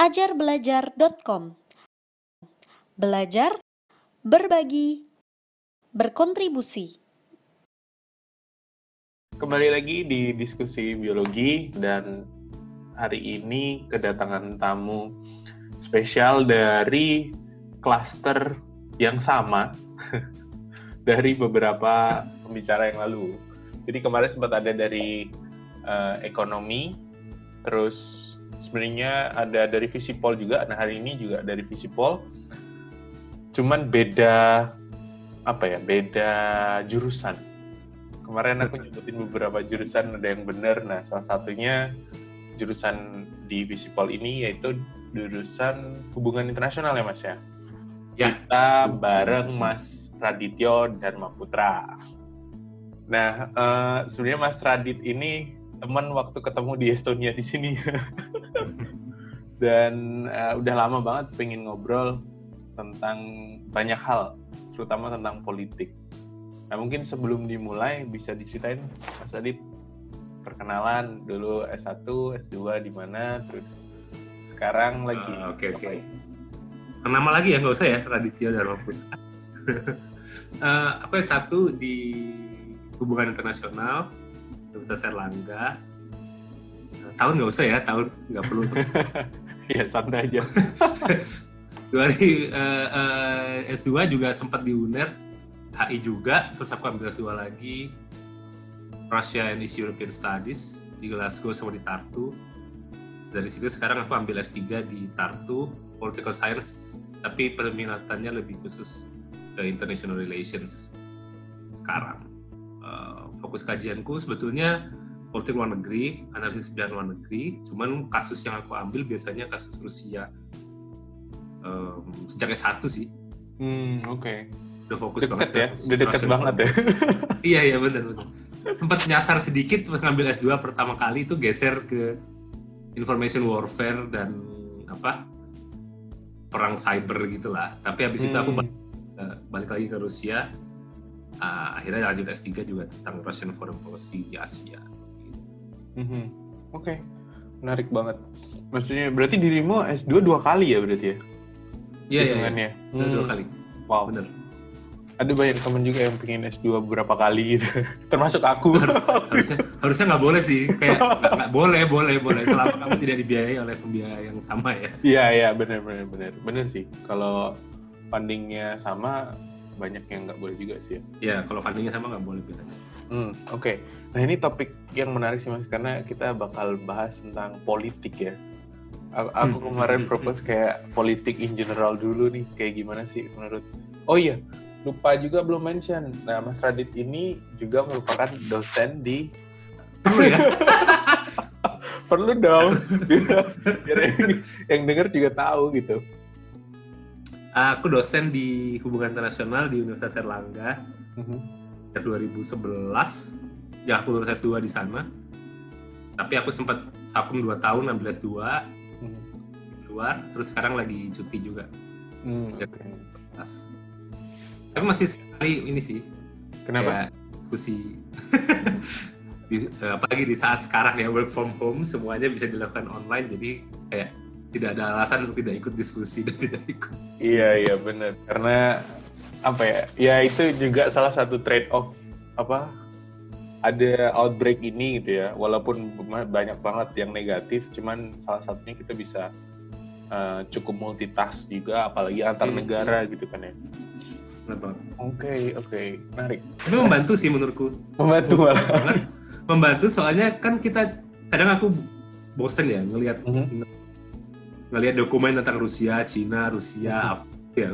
ajarbelajar.com. Belajar, berbagi, berkontribusi. Kembali lagi di diskusi biologi, dan hari ini kedatangan tamu spesial dari klaster yang sama dari beberapa pembicara yang lalu. Jadi kemarin sempat ada dari ekonomi, terus sebenarnya ada dari Visipol juga. Nah, hari ini juga dari Visipol. Cuman beda jurusan. Kemarin aku nyebutin beberapa jurusan, ada yang benar. Nah, salah satunya jurusan di Visipol ini yaitu jurusan hubungan internasional ya, Mas ya? Ya. Kita bareng Mas Radityo Dharma Putra. Nah, sebenarnya Mas Radit ini teman waktu ketemu di Estonia di sini. Dan udah lama banget pengen ngobrol tentang banyak hal, terutama tentang politik. Nah, mungkin sebelum dimulai bisa diceritain Mas Adit, perkenalan dulu, S1, S2 di mana, terus sekarang lagi. Oke. Nama lagi ya, nggak usah ya, Radityo Dharma Putra. Aku S1 di Hubungan Internasional, Universitas Airlangga. Tahun nggak usah ya, tahun nggak perlu. Ya, santai aja. Dari S2 juga sempat di UNER, HI juga, terus aku ambil S2 lagi, Russia and East European Studies di Glasgow sama di Tartu. Dari situ sekarang aku ambil S3 di Tartu, Political Science, tapi peminatannya lebih khusus ke International Relations sekarang. Fokus kajianku sebetulnya politik luar negeri, analisis kebijakan luar negeri, cuman kasus yang aku ambil biasanya kasus Rusia. Sejak S1 sih. Oke. Udah fokus deket banget ya, udah deket banget ya. Iya benar. Sempat nyasar sedikit pas ngambil S2 pertama kali itu geser ke information warfare dan perang cyber gitulah. Tapi habis itu aku balik lagi ke Rusia. Akhirnya lanjut S3 juga tentang Russian foreign policy di Asia. Oke. Menarik banget. Maksudnya berarti dirimu S2 2 kali ya berarti ya? Iya. 2 kali. Wow. Bener. Ada banyak teman juga yang pengen S2 beberapa kali gitu. Termasuk aku. Harusnya nggak boleh sih. Kayak nggak boleh. Selama kamu tidak dibiayai oleh pembiaya yang sama ya. Iya, bener sih. Kalau fundingnya sama, banyak yang nggak boleh juga sih ya. Iya, kalau fundingnya sama nggak boleh bedanya. Oke. Nah, ini topik yang menarik sih Mas, karena kita bakal bahas tentang politik ya. Aku kemarin propose kayak politik in general dulu nih, kayak gimana sih menurut. Oh iya, lupa juga belum mention. Nah, Mas Radit ini juga merupakan dosen di. Perlu ya? Perlu dong. Biar yang denger juga tahu gitu. Aku dosen di Hubungan Internasional di Universitas Airlangga. Sejak 2011, sejak aku lulus S2 di sana. Tapi aku sempat vakum 2 tahun ambil S2 di luar, terus sekarang lagi cuti juga. Tapi masih sekali ini sih. Kenapa? Diskusi. Apalagi di saat sekarang ya, work from home, semuanya bisa dilakukan online, jadi kayak tidak ada alasan untuk tidak ikut diskusi dan tidak ikut. Iya benar. Karena ya itu juga salah satu trade off ada outbreak ini gitu ya. Walaupun banyak banget yang negatif, cuman salah satunya kita bisa cukup multitask juga, apalagi antar negara gitu kan ya. Oke, menarik. Itu membantu sih menurutku. Membantu malah. Membantu soalnya kan kita kadang aku bosen ya ngelihat dokumen tentang Rusia, Cina, ya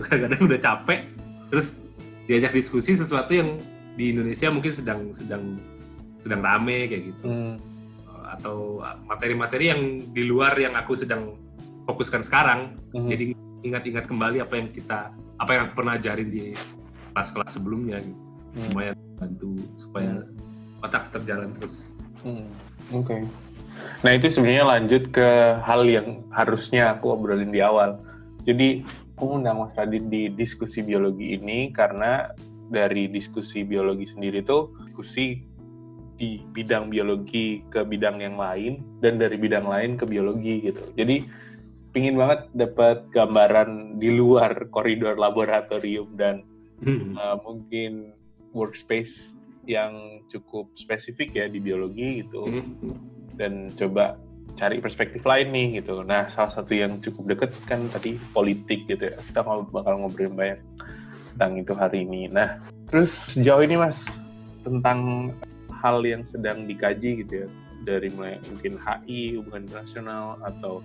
kadang udah capek, terus diajak diskusi sesuatu yang di Indonesia mungkin sedang rame kayak gitu, atau materi-materi yang di luar yang aku sedang fokuskan sekarang, jadi ingat-ingat kembali apa yang aku pernah ajarin di kelas-kelas sebelumnya, gitu. Lumayan bantu supaya otak tetap jalan terus. Oke. Nah, itu sebenarnya lanjut ke hal yang harusnya aku obrolin di awal. Jadi, aku undang Mas Radit di diskusi biologi ini karena dari diskusi biologi sendiri tuh diskusi di bidang biologi ke bidang yang lain dan dari bidang lain ke biologi gitu. Jadi pingin banget dapat gambaran di luar koridor laboratorium dan mungkin workspace yang cukup spesifik ya di biologi gitu, dan coba cari perspektif lain nih gitu. Nah, salah satu yang cukup deket kan tadi politik gitu ya. Kita bakal ngobrolin banyak tentang itu hari ini. Nah, terus sejauh ini Mas, tentang hal yang sedang dikaji gitu ya, dari mulai mungkin HI, hubungan internasional, atau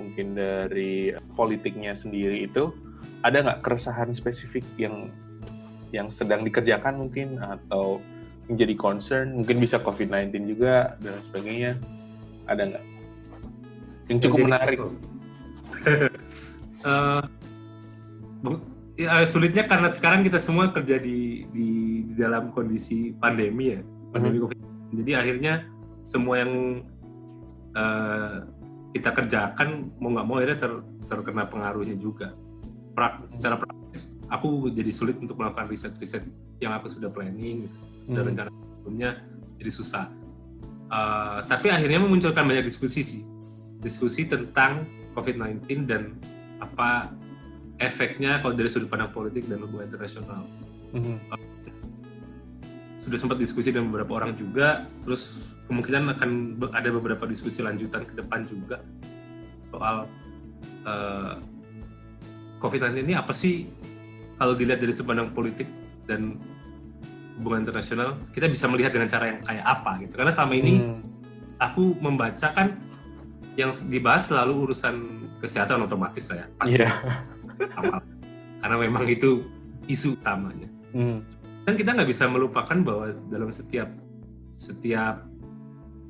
mungkin dari politiknya sendiri, itu ada nggak keresahan spesifik yang sedang dikerjakan mungkin, atau menjadi concern, mungkin bisa COVID-19 juga dan sebagainya, ada nggak yang cukup menarik? Sulitnya karena sekarang kita semua kerja di dalam kondisi pandemi ya, pandemi COVID. Jadi akhirnya semua yang kita kerjakan mau nggak mau akhirnya terkena pengaruhnya juga. Secara praktis, aku jadi sulit untuk melakukan riset-riset yang aku sudah planning, sudah rencana sebelumnya, jadi susah. Tapi akhirnya memunculkan banyak diskusi tentang COVID-19 dan apa efeknya kalau dari sudut pandang politik dan hubungan internasional. Sudah sempat diskusi dengan beberapa orang juga, terus kemungkinan akan ada beberapa diskusi lanjutan ke depan juga soal COVID-19 ini apa sih kalau dilihat dari sudut pandang politik dan hubungan internasional, kita bisa melihat dengan cara yang kayak apa gitu. Karena selama ini aku membaca kan yang dibahas selalu urusan kesehatan otomatis lah ya, pasti. Karena memang itu isu utamanya. Dan kita nggak bisa melupakan bahwa dalam setiap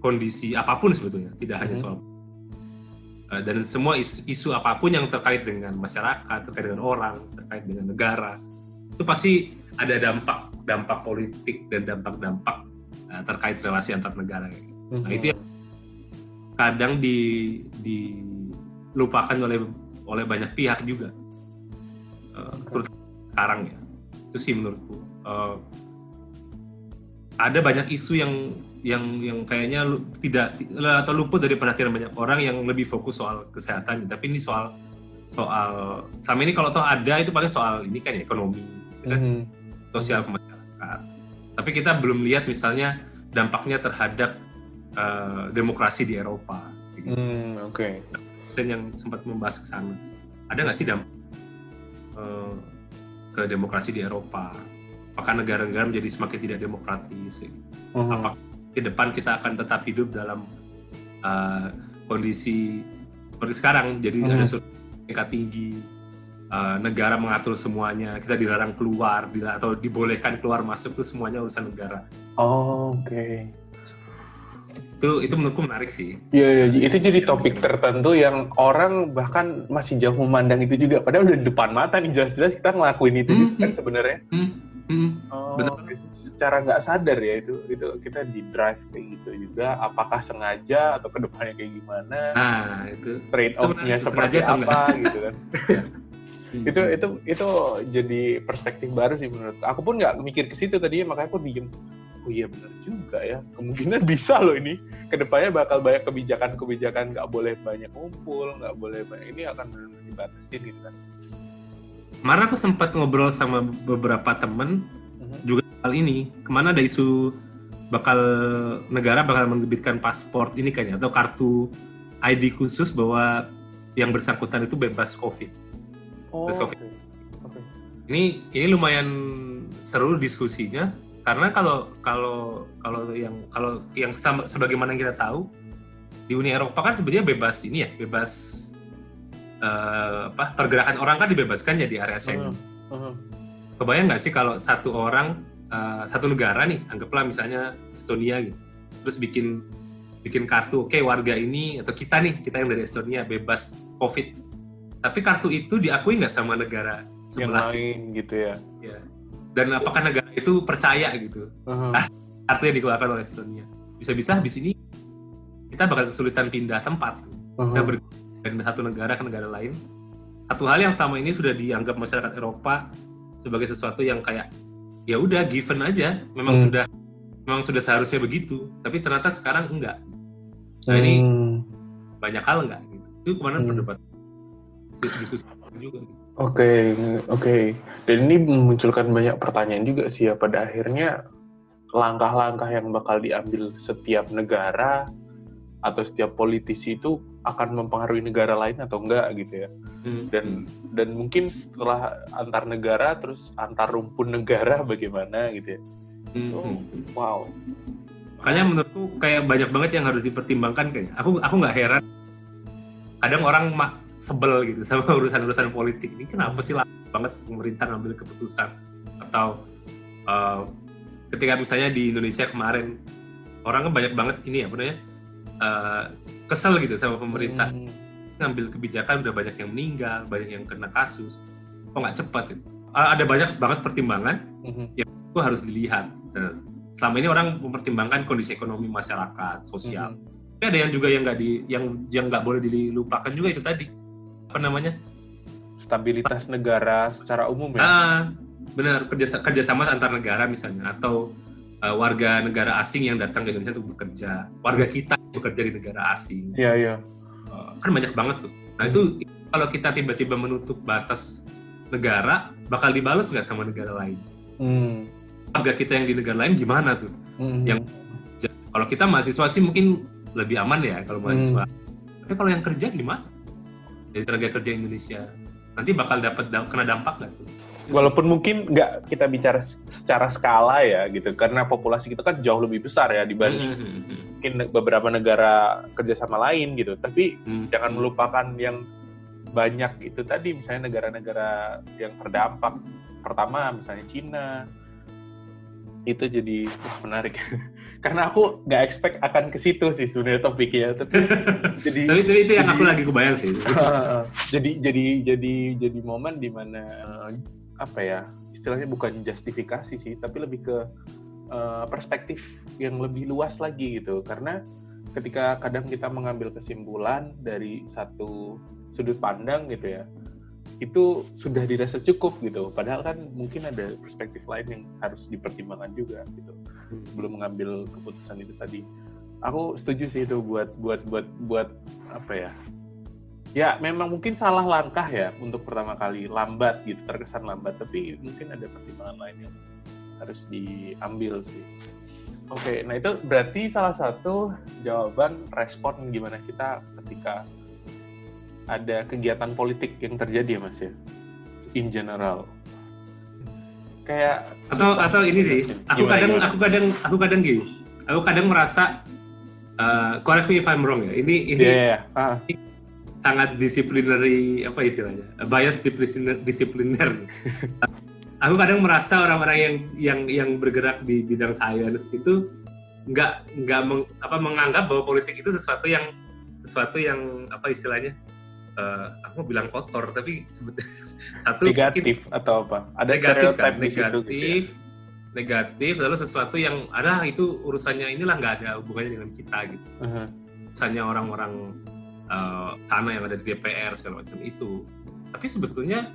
kondisi apapun sebetulnya, tidak hanya soal dan semua isu apapun yang terkait dengan masyarakat, terkait dengan orang, terkait dengan negara, itu pasti ada dampak politik dan dampak terkait relasi antar negara. Nah, itu yang kadang dilupakan oleh banyak pihak juga, terutama sekarang ya. Itu sih menurutku. Ada banyak isu yang kayaknya tidak atau luput dari perhatian banyak orang yang lebih fokus soal kesehatan, tapi ini soal sama ini kalau toh ada itu paling soal ini kan ya, ekonomi, kan, sosial ke masyarakat. Tapi kita belum lihat misalnya dampaknya terhadap demokrasi di Eropa. Gitu. Oke. Yang sempat membahas ke sana. Ada nggak sih dampak ke demokrasi di Eropa? Apakah negara-negara menjadi semakin tidak demokratis? Apakah ke depan kita akan tetap hidup dalam kondisi seperti sekarang? Jadi ada tingkat tinggi, negara mengatur semuanya, kita dilarang keluar, atau dibolehkan keluar masuk, itu semuanya urusan negara. Oke. Itu menurutku menarik sih. Iya, itu jadi topik tertentu yang orang bahkan masih jauh memandang itu juga. Padahal udah di depan mata nih, jelas-jelas kita ngelakuin itu kan sebenarnya. Betul. Secara nggak sadar ya itu kita di drive kayak gitu juga. Apakah sengaja atau kedepannya kayak gimana? Nah, itu trade off-nya seperti apa gitu kan? itu jadi perspektif baru sih menurut aku. Pun nggak mikir ke situ tadinya, makanya aku diem. Oh iya benar juga ya, kemungkinan bisa loh ini kedepannya bakal banyak kebijakan nggak boleh banyak ngumpul, nggak boleh banyak, ini akan benar-benar dibatasin gitu kan. Kemarin aku sempat ngobrol sama beberapa teman juga hal ini. Kemana ada isu negara bakal menerbitkan paspor ini kayaknya, atau kartu ID khusus bahwa yang bersangkutan itu bebas COVID. Bebas COVID. Okay. Ini lumayan seru diskusinya. Karena kalau yang sebagaimana yang kita tahu di Uni Eropa kan sebenarnya bebas pergerakan orang kan dibebaskan ya di area Schengen. Kebayang nggak sih kalau satu negara nih, anggaplah misalnya Estonia gitu, terus bikin kartu, oke, warga ini atau kita yang dari Estonia bebas COVID, tapi kartu itu diakui nggak sama negara sebelah yang lain gitu ya? Ya. Dan apakah negara itu percaya gitu? Artinya dikeluarkan oleh Estonia. Bisa-bisa habis ini kita bakal kesulitan pindah tempat. Kita dari satu negara ke negara lain. Satu hal yang sama ini sudah dianggap masyarakat Eropa sebagai sesuatu yang kayak ya udah given aja, memang sudah seharusnya begitu. Tapi ternyata sekarang enggak. Nah ini banyak hal enggak gitu. Itu kemarin perdebatan diskusi juga. Oke. Dan ini memunculkan banyak pertanyaan juga sih ya, pada akhirnya langkah-langkah yang bakal diambil setiap negara atau setiap politisi itu akan mempengaruhi negara lain atau enggak gitu ya. Dan mungkin setelah antar negara terus antar rumpun negara bagaimana gitu ya. Wow. Makanya menurutku kayak banyak banget yang harus dipertimbangkan kayak. Aku nggak heran. Kadang orang sebel gitu sama urusan-urusan politik. Ini kenapa sih lama banget pemerintah ngambil keputusan? Atau ketika misalnya di Indonesia kemarin orang kan banyak banget ini apa namanya kesel gitu sama pemerintah. Ngambil kebijakan udah banyak yang meninggal, banyak yang kena kasus. Kok nggak cepat gitu? Ada banyak banget pertimbangan yang itu harus dilihat. Selama ini orang mempertimbangkan kondisi ekonomi masyarakat, sosial. Tapi ada yang juga yang nggak boleh dilupakan juga itu tadi apa namanya stabilitas negara secara umum ya. Benar, kerjasama antar negara misalnya atau warga negara asing yang datang ke Indonesia untuk bekerja, warga kita yang bekerja di negara asing. Iya. Kan banyak banget tuh. Nah itu kalau kita tiba-tiba menutup batas negara, bakal dibalas nggak sama negara lain? Warga kita yang di negara lain gimana tuh? Yang kalau kita mahasiswa sih mungkin lebih aman ya kalau mahasiswa. Tapi kalau yang kerja gimana? Dari tenaga kerja Indonesia nanti bakal kena dampak nggak tuh? Walaupun mungkin nggak kita bicara secara skala ya gitu, karena populasi kita kan jauh lebih besar ya dibanding mungkin beberapa negara kerjasama lain gitu. Tapi jangan melupakan yang banyak itu tadi, misalnya negara-negara yang terdampak. Pertama misalnya Cina, itu jadi menarik. Karena aku nggak expect akan ke situ sih sebenarnya topiknya, tapi itu yang aku lagi kebayang sih. jadi momen di mana apa ya, istilahnya bukan justifikasi sih, tapi lebih ke perspektif yang lebih luas lagi gitu. Karena ketika kadang kita mengambil kesimpulan dari satu sudut pandang gitu ya, itu sudah dirasa cukup gitu. Padahal kan mungkin ada perspektif lain yang harus dipertimbangkan juga gitu. Belum mengambil keputusan itu tadi. Aku setuju sih itu buat apa ya? Ya memang mungkin salah langkah ya untuk pertama kali, lambat gitu, terkesan lambat, tapi mungkin ada pertimbangan lain yang harus diambil sih. Oke, nah itu berarti salah satu jawaban respon gimana kita ketika ada kegiatan politik yang terjadi ya Mas ya, in general. Kayak atau ini sih, aku kadang gini, aku kadang merasa correct me if I'm wrong ya, ini sangat disciplinary apa istilahnya, bias disipliner. Aku kadang merasa orang-orang yang bergerak di bidang sains itu nggak menganggap bahwa politik itu sesuatu yang apa istilahnya, aku mau bilang kotor, tapi sebetulnya satu negatif mungkin, atau apa? Ada negatif, lalu sesuatu yang ada itu urusannya inilah, nggak ada hubungannya dengan kita gitu. Urusannya orang-orang sana yang ada di DPR segala macam itu. Tapi sebetulnya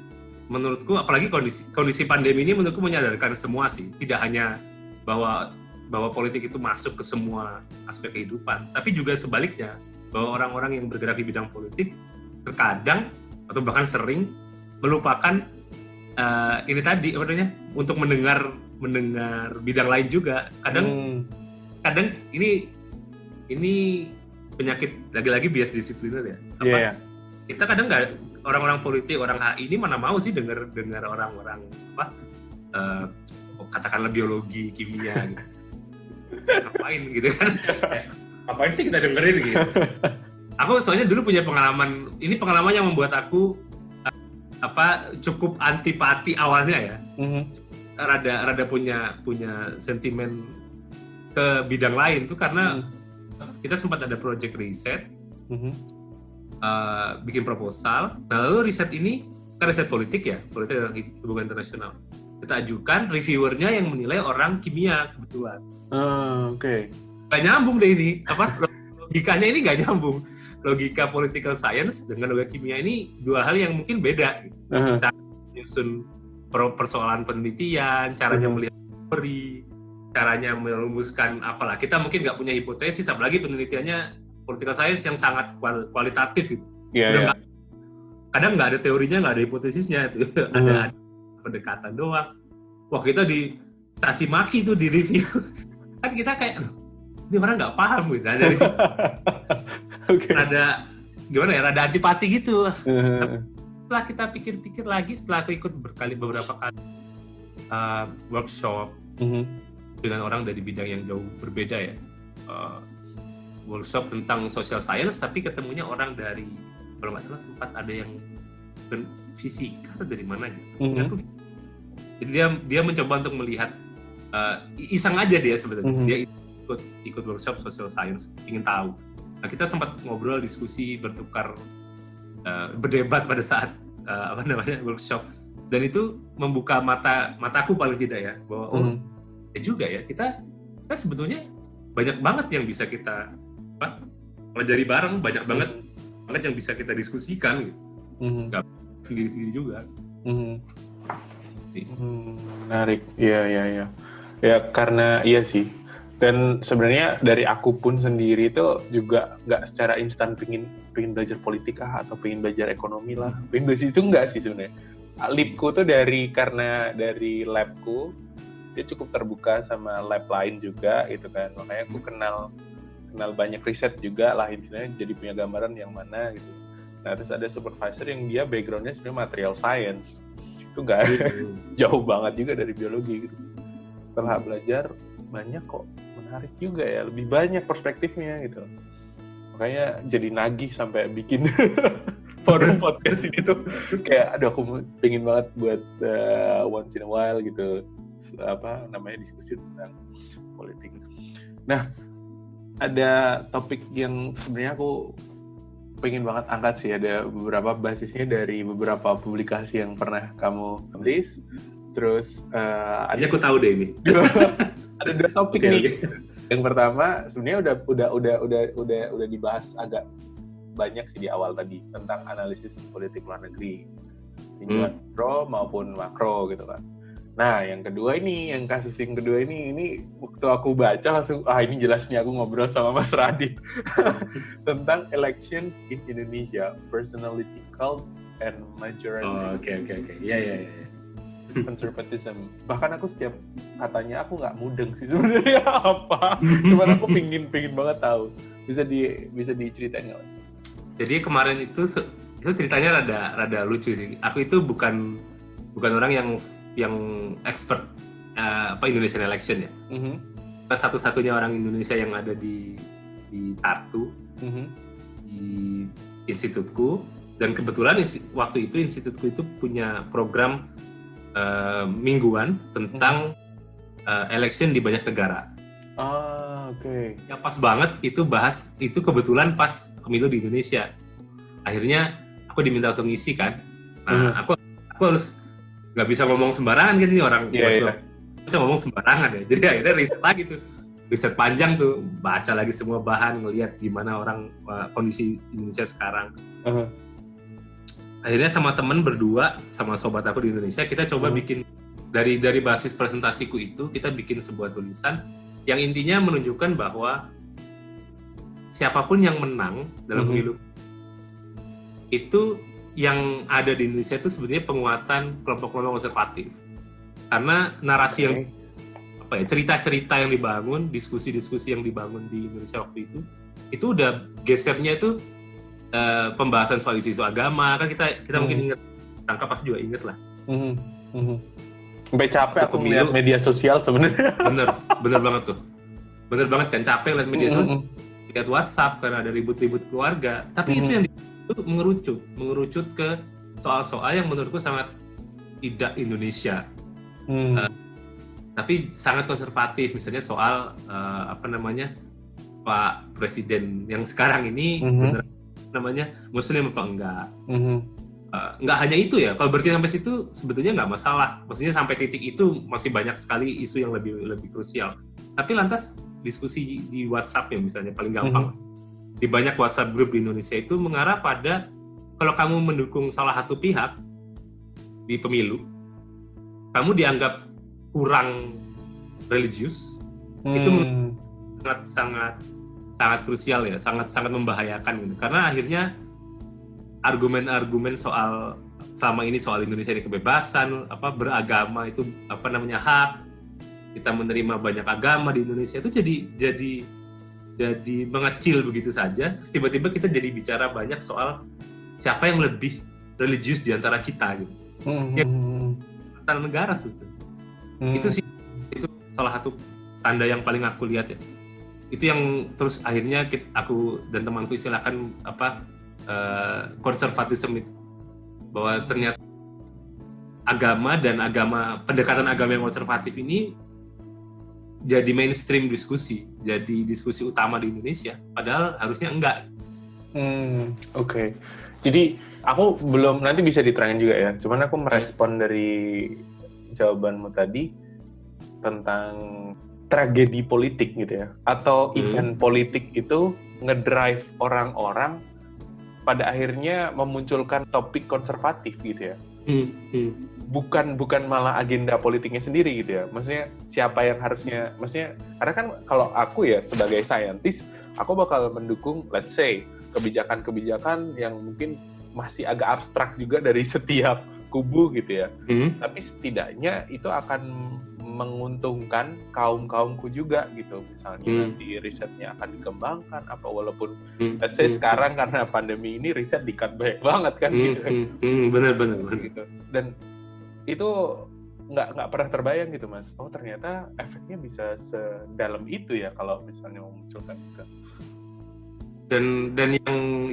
menurutku, apalagi kondisi pandemi ini menurutku menyadarkan semua sih, tidak hanya bahwa politik itu masuk ke semua aspek kehidupan, tapi juga sebaliknya, bahwa orang-orang yang bergerak di bidang politik terkadang atau bahkan sering melupakan ini tadi apa namanya, untuk mendengar bidang lain juga. Kadang ini penyakit, lagi-lagi bias disipliner ya. Kita kadang nggak, orang-orang politik, orang HI ini mana mau sih dengar orang-orang apa katakanlah biologi, kimia gitu. Ngapain gitu kan? Ngapain sih kita dengerin gitu? Aku soalnya dulu punya pengalaman yang membuat aku cukup antipati awalnya ya. Rada punya sentimen ke bidang lain tuh karena kita sempat ada project riset, bikin proposal. Nah lalu riset ini kan riset politik ya, politik dan hubungan internasional. Kita ajukan, reviewernya yang menilai orang kimia kebetulan. Gak nyambung deh ini, logikanya ini gak nyambung. Logika political science dengan logika kimia ini dua hal yang mungkin beda. Cara menyusun persoalan penelitian, caranya melihat teori, caranya merumuskan apalah. Kita mungkin nggak punya hipotesis, apalagi penelitiannya political science yang sangat kualitatif gitu. kadang nggak ada teorinya, nggak ada hipotesisnya itu. Ada pendekatan doang. Wah, kita dicaci maki tuh di review. Kan kita kayak, ini orang nggak paham gitu. Nah, dari situ ada gimana ya, rada antipati gitu. Setelah kita pikir-pikir lagi, setelah aku ikut beberapa kali workshop dengan orang dari bidang yang jauh berbeda ya, workshop tentang social science, tapi ketemunya orang dari, kalau nggak salah sempat ada yang fisika atau dari mana gitu. Jadi dia mencoba untuk melihat, iseng aja dia sebenarnya, dia ikut workshop social science, ingin tahu. Nah, kita sempat ngobrol, diskusi, bertukar, berdebat pada saat workshop, dan itu membuka mataku paling tidak ya, bahwa ya juga ya, kita sebetulnya banyak banget yang bisa kita pelajari bareng, banyak banget yang bisa kita diskusikan gitu. Nggak sendiri-sendiri juga. Menarik, iya. Ya karena iya sih. Dan sebenarnya dari aku pun sendiri itu juga nggak secara instan pengen belajar politik atau pengen belajar ekonomi lah. Pengen belajar itu nggak sih sebenarnya. Lipku tuh karena dari labku dia cukup terbuka sama lab lain juga gitu kan. Makanya aku kenal banyak riset juga lah, intinya jadi punya gambaran yang mana gitu. Nah, terus ada supervisor yang dia background-nya sebenarnya material science. Itu nggak jauh banget juga dari biologi gitu. Setelah belajar banyak kok, menarik juga ya, lebih banyak perspektifnya gitu. Makanya jadi nagih sampai bikin forum podcast ini tuh kayak, aduh aku pengen banget buat once in a while gitu, diskusi tentang politik. Nah, ada topik yang sebenarnya aku pengen banget angkat sih, ada beberapa basisnya dari beberapa publikasi yang pernah kamu tulis. Terus aku tahu deh ini. Ada 2 topik nih. Yang pertama sebenarnya udah dibahas agak banyak sih di awal tadi tentang analisis politik luar negeri, mikro maupun makro gitu kan. Nah, yang kedua ini, ini waktu aku baca langsung, ini jelasnya aku ngobrol sama Mas Radit tentang elections in Indonesia, personality cult and majority. Oke. Iya. Conservatism. Bahkan aku setiap katanya aku nggak mudeng sih sebenarnya apa. Cuman aku pingin banget tahu. Bisa diceritain nggak, Mas? Jadi kemarin itu ceritanya rada lucu sih. Aku itu bukan orang yang expert Indonesian election ya. Satu-satunya orang Indonesia yang ada di Tartu, di institutku, dan kebetulan waktu itu institutku itu punya program mingguan tentang election di banyak negara. Oke. Ya pas banget itu kebetulan pas pemilu di Indonesia. Akhirnya aku diminta untuk ngisi kan. Nah, aku harus nggak bisa ngomong sembarangan kan, ini orang bisa ngomong sembarangan ya. Jadi akhirnya riset panjang tuh, baca lagi semua bahan, ngelihat gimana kondisi Indonesia sekarang. Akhirnya sama temen berdua, sama sobat aku di Indonesia, kita coba bikin dari basis presentasiku itu, kita bikin sebuah tulisan yang intinya menunjukkan bahwa siapapun yang menang dalam pemilu itu yang ada di Indonesia itu sebenarnya penguatan kelompok-kelompok konservatif. Karena narasi yang cerita-cerita yang dibangun, diskusi-diskusi yang dibangun di Indonesia waktu itu udah gesernya itu pembahasan soal isu agama, kan kita mungkin ingat, tangkap pasti juga ingat lah. Sampai capek aku melihat media sosial sebenarnya. Bener banget kan, capek lihat media sosial, lihat WhatsApp karena ada ribut-ribut keluarga. Tapi isu yang itu mengerucut ke soal-soal yang menurutku sangat tidak Indonesia, tapi sangat konservatif. Misalnya soal Pak Presiden yang sekarang ini sebenarnya Muslim apa enggak? Nggak hanya itu ya, kalau berarti sampai situ sebetulnya nggak masalah. Maksudnya sampai titik itu masih banyak sekali isu yang lebih krusial. Tapi lantas diskusi di WhatsApp ya misalnya paling gampang, di banyak WhatsApp grup di Indonesia itu mengarah pada kalau kamu mendukung salah satu pihak di pemilu, kamu dianggap kurang religius. Itu sangat krusial ya, sangat membahayakan gitu. Karena akhirnya argumen-argumen soal selama ini soal Indonesia ini kebebasan, beragama itu hak, kita menerima banyak agama di Indonesia itu jadi mengecil begitu saja. Terus tiba-tiba kita jadi bicara banyak soal siapa yang lebih religius di antara kita gitu. Antara negara sebetulnya. Itu sih itu salah satu tanda yang paling aku lihat ya. Itu yang terus akhirnya aku dan temanku istilahkan konservatisme itu. Bahwa ternyata agama dan pendekatan agama yang konservatif ini jadi mainstream diskusi, jadi diskusi utama di Indonesia, padahal harusnya enggak. Oke. Jadi aku belum, nanti bisa diterangin juga ya, cuman aku merespon dari jawabanmu tadi tentang tragedi politik gitu ya, atau event politik itu ngedrive orang-orang pada akhirnya memunculkan topik konservatif gitu ya. Bukan malah agenda politiknya sendiri gitu ya. Maksudnya siapa yang harusnya, maksudnya karena kan kalau aku ya sebagai saintis, aku bakal mendukung let's say kebijakan-kebijakan yang mungkin masih agak abstrak juga dari setiap kubu gitu ya. Tapi setidaknya itu akan menguntungkan kaum-kaumku juga gitu. Misalnya nanti risetnya akan dikembangkan apa walaupun let's say sekarang karena pandemi ini riset di-cut banyak banget kan gitu. Benar gitu. Dan itu nggak pernah terbayang gitu Mas. Oh ternyata efeknya bisa sedalam itu ya kalau misalnya memunculkan itu. Dan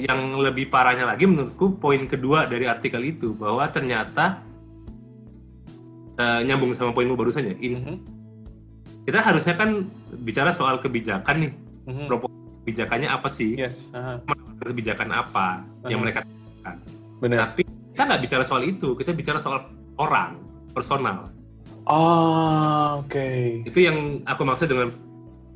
yang lebih parahnya lagi menurutku poin kedua dari artikel itu bahwa ternyata nyambung sama poinmu barusan ya. Kita harusnya kan bicara soal kebijakan nih. Kebijakannya apa sih? Yes. Kebijakan apa yang mereka lakukan. Benar. Tapi kita nggak bicara soal itu, kita bicara soal orang, personal. Oke. Itu yang aku maksud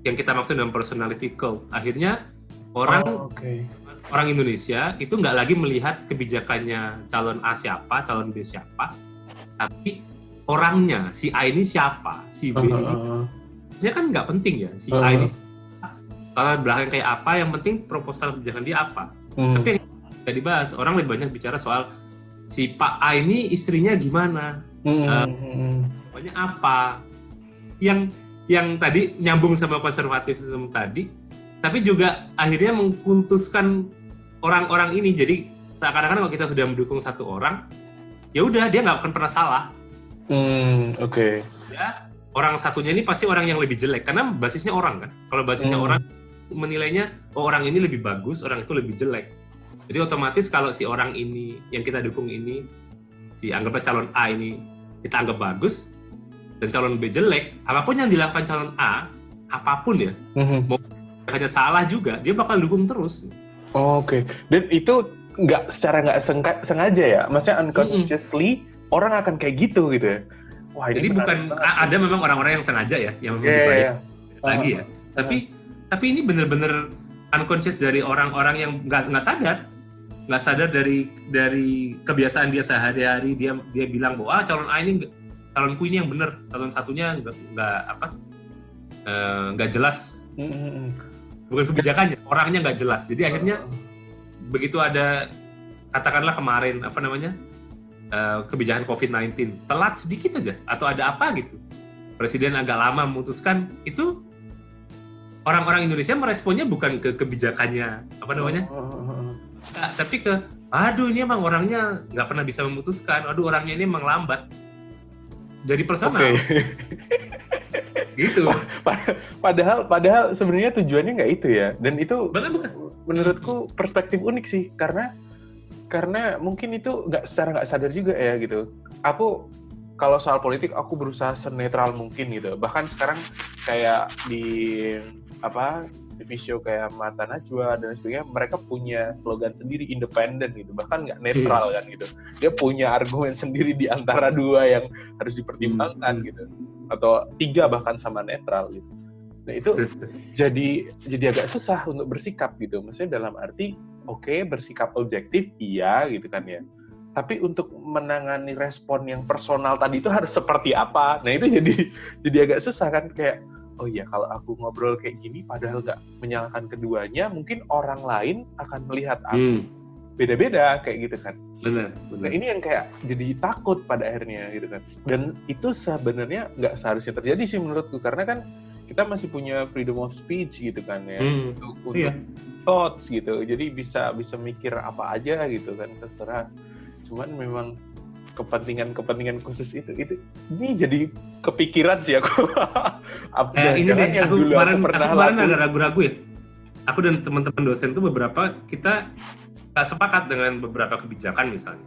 yang kita maksud dengan personality cult. Akhirnya orang Indonesia itu nggak lagi melihat kebijakannya calon A siapa, calon B siapa, tapi orangnya, si A ini siapa, si B ini. Dia kan nggak penting ya, si A ini kalau belakang kayak apa, yang penting proposal kebijakan dia apa. Tapi yang nggak dibahas, orang lebih banyak bicara soal si Pak A ini istrinya gimana, pokoknya apa. Yang tadi nyambung sama konservatisme tadi, tapi juga akhirnya mengkultuskan orang-orang ini. Jadi seakan-akan kalau kita sudah mendukung satu orang, ya udah dia nggak akan pernah salah. Ya, orang satunya ini pasti orang yang lebih jelek karena basisnya orang kan. Kalau basisnya orang menilainya, oh orang ini lebih bagus, orang itu lebih jelek. Jadi otomatis kalau si orang ini yang kita dukung ini, si anggaplah calon A ini kita anggap bagus dan calon B jelek, apapun yang dilakukan calon A, apapun ya, mau hanya salah juga, dia bakal dukung terus. Oke. Dan itu secara nggak sengaja ya, maksudnya unconsciously orang akan kayak gitu ya. Wah, jadi bukan ada memang orang-orang yang sengaja ya, yang memang dibalik lagi ya. Tapi ini benar-benar unconscious dari orang-orang yang nggak sadar dari kebiasaan dia sehari-hari. Dia bilang bahwa calon A ini calonku ini yang benar, calon satunya nggak jelas. Bukan kebijakannya, orangnya nggak jelas. Jadi akhirnya begitu ada katakanlah kemarin kebijakan COVID-19 telat sedikit aja atau ada apa gitu, presiden agak lama memutuskan itu, orang-orang Indonesia meresponnya bukan ke kebijakannya tapi ke ini emang orangnya nggak pernah bisa memutuskan, orangnya ini emang lambat, jadi personal. Gitu. Padahal sebenarnya tujuannya nggak itu ya, dan itu menurutku perspektif unik sih, karena mungkin itu secara nggak sadar juga ya gitu. Aku kalau soal politik aku berusaha senetral mungkin gitu. Bahkan sekarang kayak di TV show kayak Mata Najwa dan sebagainya, mereka punya slogan sendiri independen gitu. Bahkan nggak netral kan gitu. Dia punya argumen sendiri di antara dua yang harus dipertimbangkan gitu. Atau 3 bahkan sama netral gitu. Nah itu jadi agak susah untuk bersikap gitu. Maksudnya dalam arti bersikap objektif iya gitu kan ya. Tapi untuk menangani respon yang personal tadi itu harus seperti apa? Nah itu jadi agak susah kan, kayak oh iya kalau aku ngobrol kayak gini padahal nggak menyalahkan keduanya, mungkin orang lain akan melihat aku beda-beda kayak gitu kan. Benar. Nah ini yang kayak jadi takut pada akhirnya gitu kan. Dan itu sebenarnya nggak seharusnya terjadi sih menurutku, karena kan kita masih punya freedom of speech gitu kan ya, untuk Iya. thoughts gitu. Jadi bisa mikir apa aja gitu kan, terserah. Cuman memang kepentingan khusus itu ini jadi kepikiran sih aku. Ini deh, yang aku dulu kemarin lakuin. agak ragu-ragu ya. Aku dan teman-teman dosen tuh beberapa kita nggak sepakat dengan beberapa kebijakan misalnya.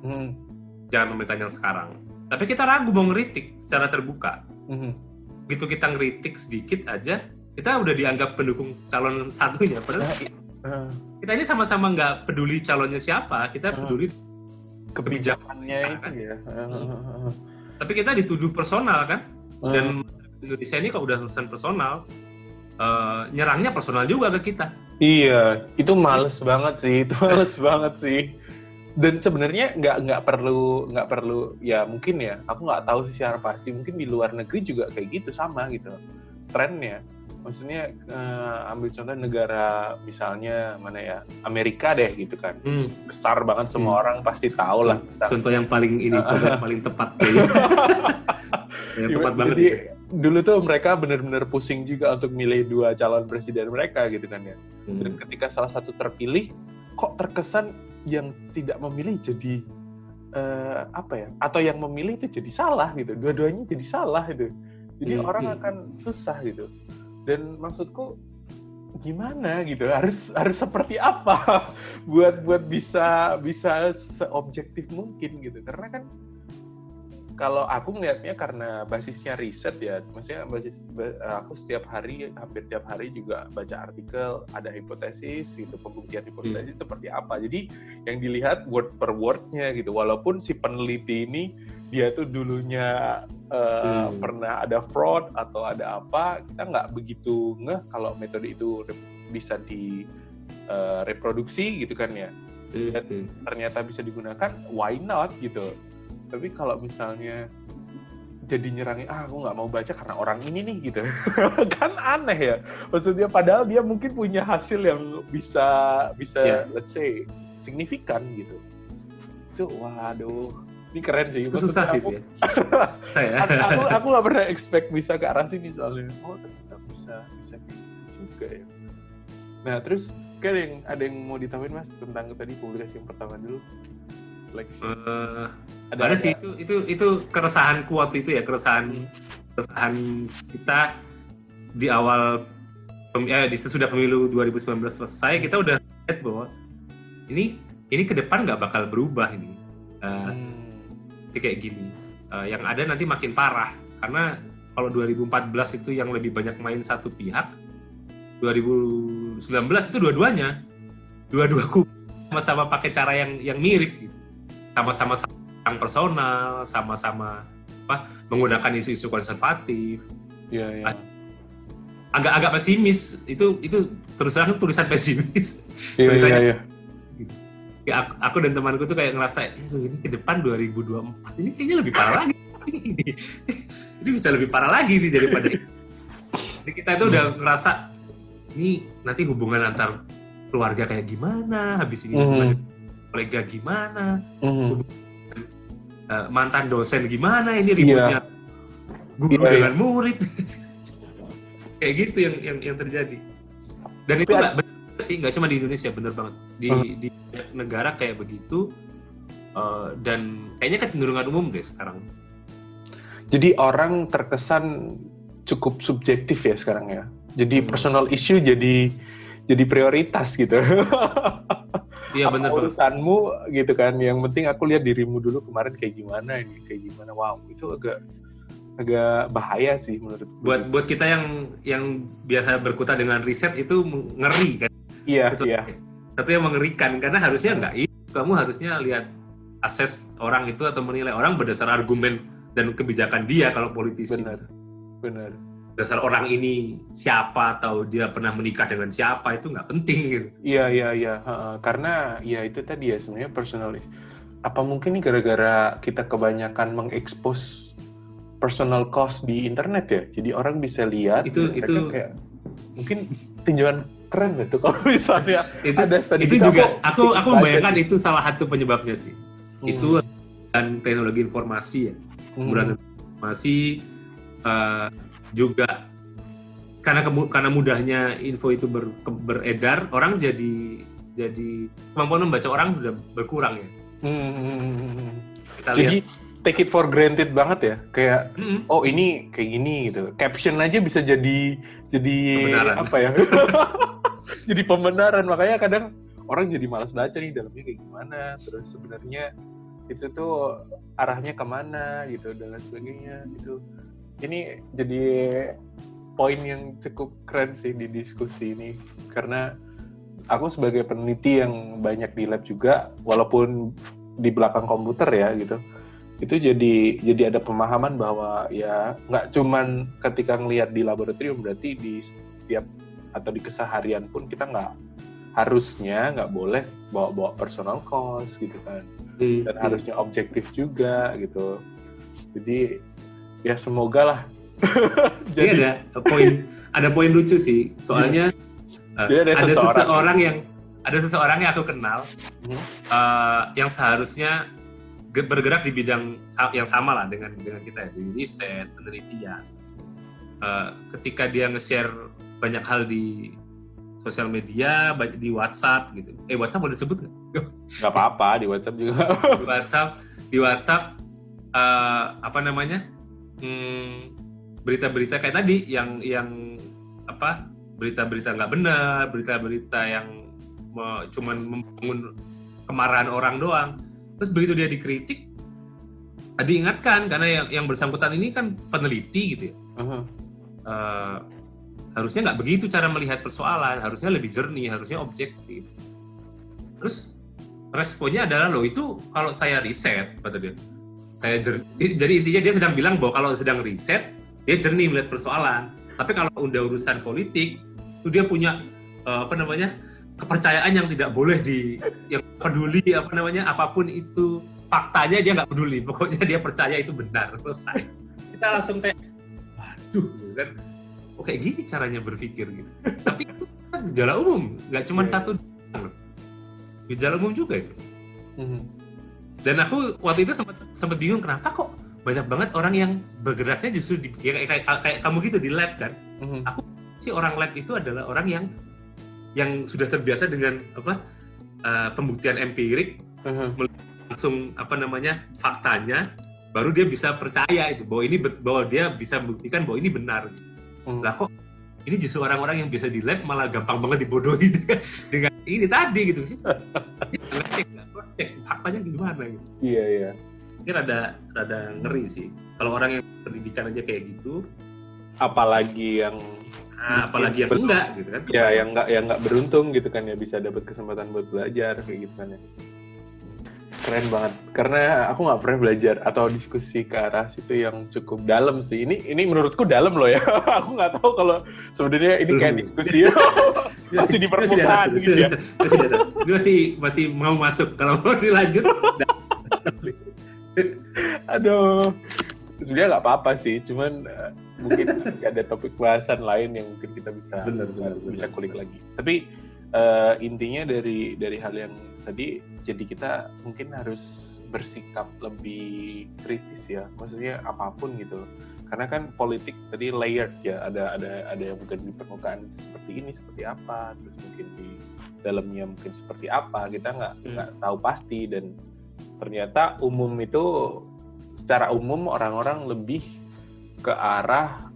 Jangan pemerintahan yang sekarang. Tapi kita ragu mau ngeritik secara terbuka. Begitu kita ngeritik sedikit aja, kita udah dianggap pendukung calon satunya. Padahal kita ini sama-sama nggak peduli calonnya siapa, kita peduli kebijakannya itu ya. Tapi kita dituduh personal kan, dan Indonesia ini kalau udah urusan personal, nyerangnya personal juga ke kita. Iya, itu males banget sih, Dan sebenarnya nggak perlu ya mungkin ya, aku nggak tahu sih secara pasti, mungkin di luar negeri juga kayak gitu sama gitu trennya. Maksudnya ambil contoh negara misalnya mana ya, Amerika deh gitu kan, besar banget semua orang pasti tahu lah. Contoh yang paling contoh yang paling tepat yang tepat banget. Jadi dulu tuh mereka benar-benar pusing juga untuk milih 2 calon presiden mereka gitu kan ya. Dan ketika salah satu terpilih, kok terkesan yang tidak memilih jadi atau yang memilih itu jadi salah gitu. Dua-duanya jadi salah gitu. Jadi orang akan susah gitu. Dan maksudku gimana gitu, harus seperti apa buat bisa seobjektif mungkin gitu. Karena kan kalau aku ngelihatnya karena basisnya riset ya, maksudnya aku hampir tiap hari juga baca artikel, ada hipotesis gitu, pembuktian hipotesis seperti apa. Jadi yang dilihat word per wordnya gitu, walaupun si peneliti ini dia tuh dulunya pernah ada fraud atau ada apa, kita nggak begitu ngeh kalau metode itu bisa direproduksi gitu kan ya. Dan ternyata bisa digunakan, why not gitu. Tapi kalau misalnya jadi nyerangin, aku nggak mau baca karena orang ini nih gitu, kan aneh ya. Maksudnya padahal dia mungkin punya hasil yang bisa let's say signifikan gitu. Itu waduh, ini keren sih. Itu susah sih ya. Aku nggak pernah expect bisa ke arah sini soalnya. Oh ternyata bisa kayak gitu juga ya. Nah terus kan ada yang mau ditambahin Mas tentang tadi publikasi yang pertama dulu. Ada sih itu keresahan waktu itu ya, keresahan kita di awal sesudah pemilu 2019 selesai, kita udah lihat bahwa ini ke depan nggak bakal berubah ini. Kayak gini, yang ada nanti makin parah, karena kalau 2014 itu yang lebih banyak main satu pihak, 2019 itu dua-dua kubu sama-sama pakai cara yang mirip gitu. Sama-sama serang personal, sama-sama menggunakan isu-isu konservatif. Iya. Agak pesimis, itu terus terang tulisan pesimis. Iya. Ya, aku dan temanku tuh kayak ngerasa ini ke depan 2024 ini kayaknya lebih parah lagi. Ini bisa lebih parah lagi nih daripada ini. Jadi kita itu udah ngerasa ini nanti hubungan antar keluarga kayak gimana, habis ini hubungan kolega gimana, mantan dosen gimana, ini ributnya guru dengan murid. Kayak gitu yang terjadi. Dan itu nggak benar sih, nggak cuma di Indonesia, bener banget. Di negara kayak begitu, dan kayaknya kecenderungan umum deh sekarang. Jadi orang terkesan cukup subjektif ya sekarang ya. Jadi personal issue jadi prioritas gitu. Iya benar banget. Urusanmu gitu kan. Yang penting aku lihat dirimu dulu kemarin kayak gimana ini, kayak gimana. Wow, itu agak bahaya sih menurutku. Buat kita yang biasa berkutat dengan riset itu ngeri kan. Iya. Satu yang mengerikan karena harusnya enggak. Kamu harusnya lihat assess orang itu atau menilai orang berdasar argumen dan kebijakan dia kalau politisi. Benar. Dasar orang ini siapa atau dia pernah menikah dengan siapa itu nggak penting gitu. Iya. Karena ya itu tadi ya sebenarnya personal. Apa mungkin nih gara-gara kita kebanyakan mengekspos personal cost di internet ya? Jadi orang bisa lihat itu kayak mungkin tinjauan keren gitu kalau misalnya ada studi itu gitu. juga aku membayangkan sih. itu salah satu penyebabnya sih. Itu dan teknologi informasi ya. Kemudahan informasi juga karena mudahnya info itu beredar, orang jadi kemampuan membaca orang sudah berkurang ya. Kita Jadi lihat. take it for granted banget ya, kayak oh ini kayak gini gitu. Caption aja bisa jadi Pembenaran. apa ya? Jadi pembenaran, makanya kadang orang jadi malas baca nih dalamnya kayak gimana. Terus sebenarnya itu tuh arahnya kemana gitu dan lain sebagainya gitu. Ini jadi poin yang cukup keren sih di diskusi ini, karena aku sebagai peneliti yang banyak di lab juga, walaupun di belakang komputer ya gitu, itu jadi ada pemahaman bahwa ya nggak cuman ketika ngelihat di laboratorium, berarti di setiap atau di keseharian pun kita nggak boleh bawa personal cost gitu kan, dan harusnya objektif juga gitu. Jadi ya semoga lah. Jadi ada poin lucu sih, soalnya ada seseorang yang aku kenal yang seharusnya bergerak di bidang yang sama lah dengan kita, di riset, penelitian. Ketika dia nge-share banyak hal di sosial media, di WhatsApp gitu. WhatsApp boleh disebut nggak? Nggak apa-apa, di WhatsApp juga. Di WhatsApp apa namanya? Berita-berita kayak tadi yang apa? Berita-berita nggak benar, berita-berita yang cuman membangun kemarahan orang doang. Terus begitu dia dikritik, diingatkan karena yang bersangkutan ini kan peneliti gitu ya. Harusnya nggak begitu cara melihat persoalan, harusnya lebih jernih, harusnya objektif. Terus responnya adalah, loh itu kalau saya riset, kata dia. Jadi intinya dia sedang bilang bahwa kalau sedang riset, dia jernih melihat persoalan. Tapi kalau udah urusan politik, itu dia punya kepercayaan yang tidak boleh yang peduli apapun itu faktanya dia nggak peduli, pokoknya dia percaya itu benar, selesai. Kita langsung kayak waduh kan, kayak gini caranya berpikir gitu. Tapi itu kan gejala umum, nggak cuma satu gejala umum juga itu. Dan aku waktu itu sempat bingung kenapa kok banyak banget orang yang bergeraknya justru kayak kamu gitu di lab kan. Aku sih orang lab itu adalah orang yang sudah terbiasa dengan pembuktian empirik, langsung faktanya, baru dia bisa percaya itu bahwa dia bisa membuktikan bahwa ini benar. Lah kok ini justru orang-orang yang biasa di lab malah gampang banget dibodohi dengan ini tadi gitu. Cek faktanya gimana gitu. Iya. Ini rada ngeri sih. Kalau orang yang pendidikan aja kayak gitu, apalagi yang enggak gitu kan. Ya, yang enggak beruntung gitu kan ya, bisa dapat kesempatan buat belajar kayak gitu kan ya. Keren banget. Karena aku nggak pernah belajar atau diskusi ke arah situ yang cukup dalam sih. Ini menurutku dalam loh ya. Aku nggak tahu kalau sebenarnya ini kayak diskusi masih di permukaan gitu ya. Masih mau masuk. Kalau mau dilanjut. Aduh. Sebenarnya nggak apa-apa sih. Cuman mungkin masih ada topik bahasan lain yang mungkin kita bisa kulik lagi. Tapi intinya dari hal yang tadi, jadi kita mungkin harus bersikap lebih kritis ya, maksudnya apapun gitu, karena kan politik tadi layered ya, ada yang mungkin di permukaan seperti ini seperti apa, terus mungkin di dalamnya mungkin seperti apa, kita nggak tahu pasti. Dan ternyata secara umum orang-orang lebih ke arah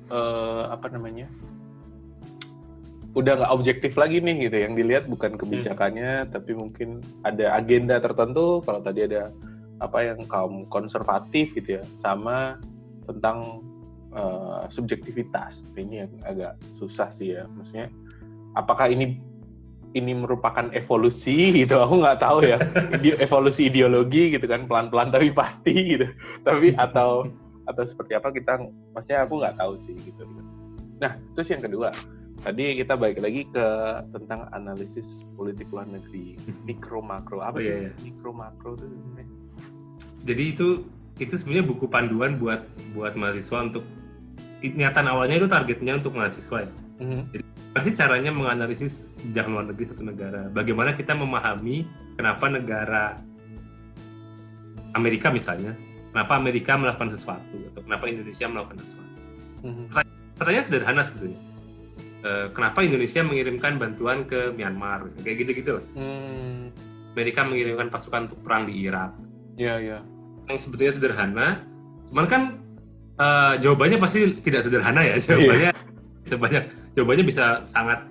udah nggak objektif lagi nih gitu, yang dilihat bukan kebijakannya tapi mungkin ada agenda tertentu. Kalau tadi ada yang kaum konservatif gitu ya, sama tentang subjektivitas, ini yang agak susah sih ya, maksudnya apakah ini merupakan evolusi gitu, aku nggak tahu ya. Evolusi ideologi gitu kan, pelan-pelan tapi pasti gitu, tapi atau seperti apa, maksudnya aku nggak tahu sih gitu. Nah terus yang kedua, tadi kita balik lagi ke tentang analisis politik luar negeri, mikro makro. Apa sih mikro makro itu? Jadi itu sebenarnya buku panduan buat mahasiswa, untuk niatan awalnya itu targetnya untuk mahasiswa ya. Jadi Pasti caranya menganalisis kebijakan luar negeri satu negara. Bagaimana kita memahami kenapa negara Amerika misalnya, kenapa Amerika melakukan sesuatu atau kenapa Indonesia melakukan sesuatu. Pertanyaan sederhana sebetulnya. Kenapa Indonesia mengirimkan bantuan ke Myanmar, misalnya, kayak gitu-gitu. Amerika mengirimkan pasukan untuk perang di Irak. Iya. Yang sebetulnya sederhana, cuman kan jawabannya pasti tidak sederhana ya. Jawabannya bisa sangat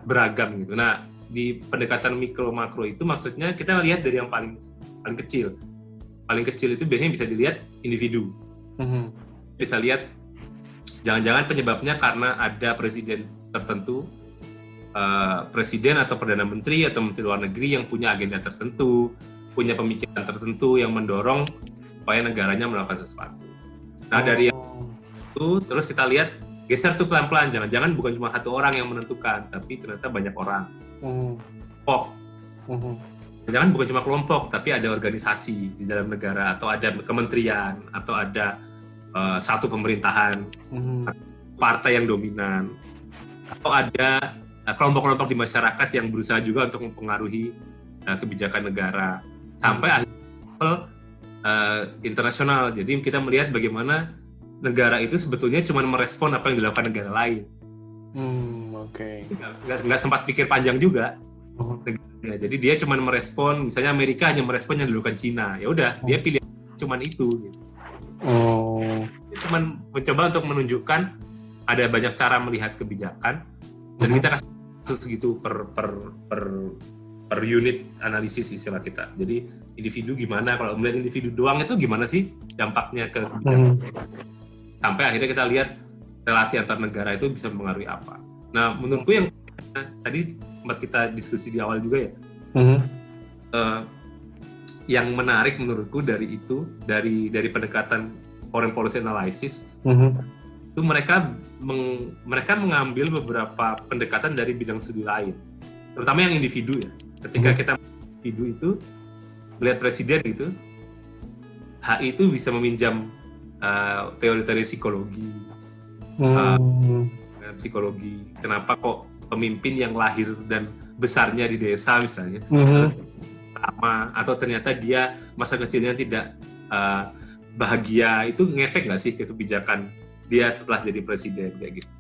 beragam gitu. Nah, di pendekatan mikro makro itu maksudnya kita lihat dari yang paling kecil. Paling kecil itu biasanya bisa dilihat individu. Bisa lihat jangan-jangan penyebabnya karena ada presiden tertentu, presiden atau perdana menteri atau menteri luar negeri yang punya agenda tertentu, punya pemikiran tertentu yang mendorong supaya negaranya melakukan sesuatu. Nah, dari itu terus kita lihat geser tuh pelan-pelan, jangan-jangan bukan cuma satu orang yang menentukan, tapi ternyata banyak orang. Kelompok. Jangan bukan cuma kelompok, tapi ada organisasi di dalam negara, atau ada kementerian, atau ada satu pemerintahan, partai yang dominan, atau ada kelompok-kelompok di masyarakat yang berusaha juga untuk mempengaruhi kebijakan negara, sampai akhirnya internasional. Jadi kita melihat bagaimana negara itu sebetulnya cuma merespon apa yang dilakukan negara lain. Nggak sempat pikir panjang juga. Jadi dia cuma merespon, misalnya Amerika hanya merespon yang dilakukan Cina. Ya udah, dia pilih cuma itu. Gitu. Dia cuma mencoba untuk menunjukkan ada banyak cara melihat kebijakan, dan kita kasih kasus gitu per unit analisis istilah kita. Jadi individu gimana, kalau melihat individu doang itu gimana sih dampaknya ke kebijakan. Sampai akhirnya kita lihat relasi antar negara itu bisa mempengaruhi apa. Nah, menurutku yang tadi sempat kita diskusi di awal juga ya, yang menarik menurutku dari pendekatan foreign policy analysis, itu mereka mengambil beberapa pendekatan dari bidang studi lain, terutama yang individu ya. Ketika kita individu itu melihat presiden gitu, HI itu bisa meminjam teori-teori psikologi, psikologi. Kenapa kok pemimpin yang lahir dan besarnya di desa misalnya, atau ternyata dia masa kecilnya tidak bahagia, itu ngefek nggak sih ke kebijakan dia setelah jadi presiden kayak gitu.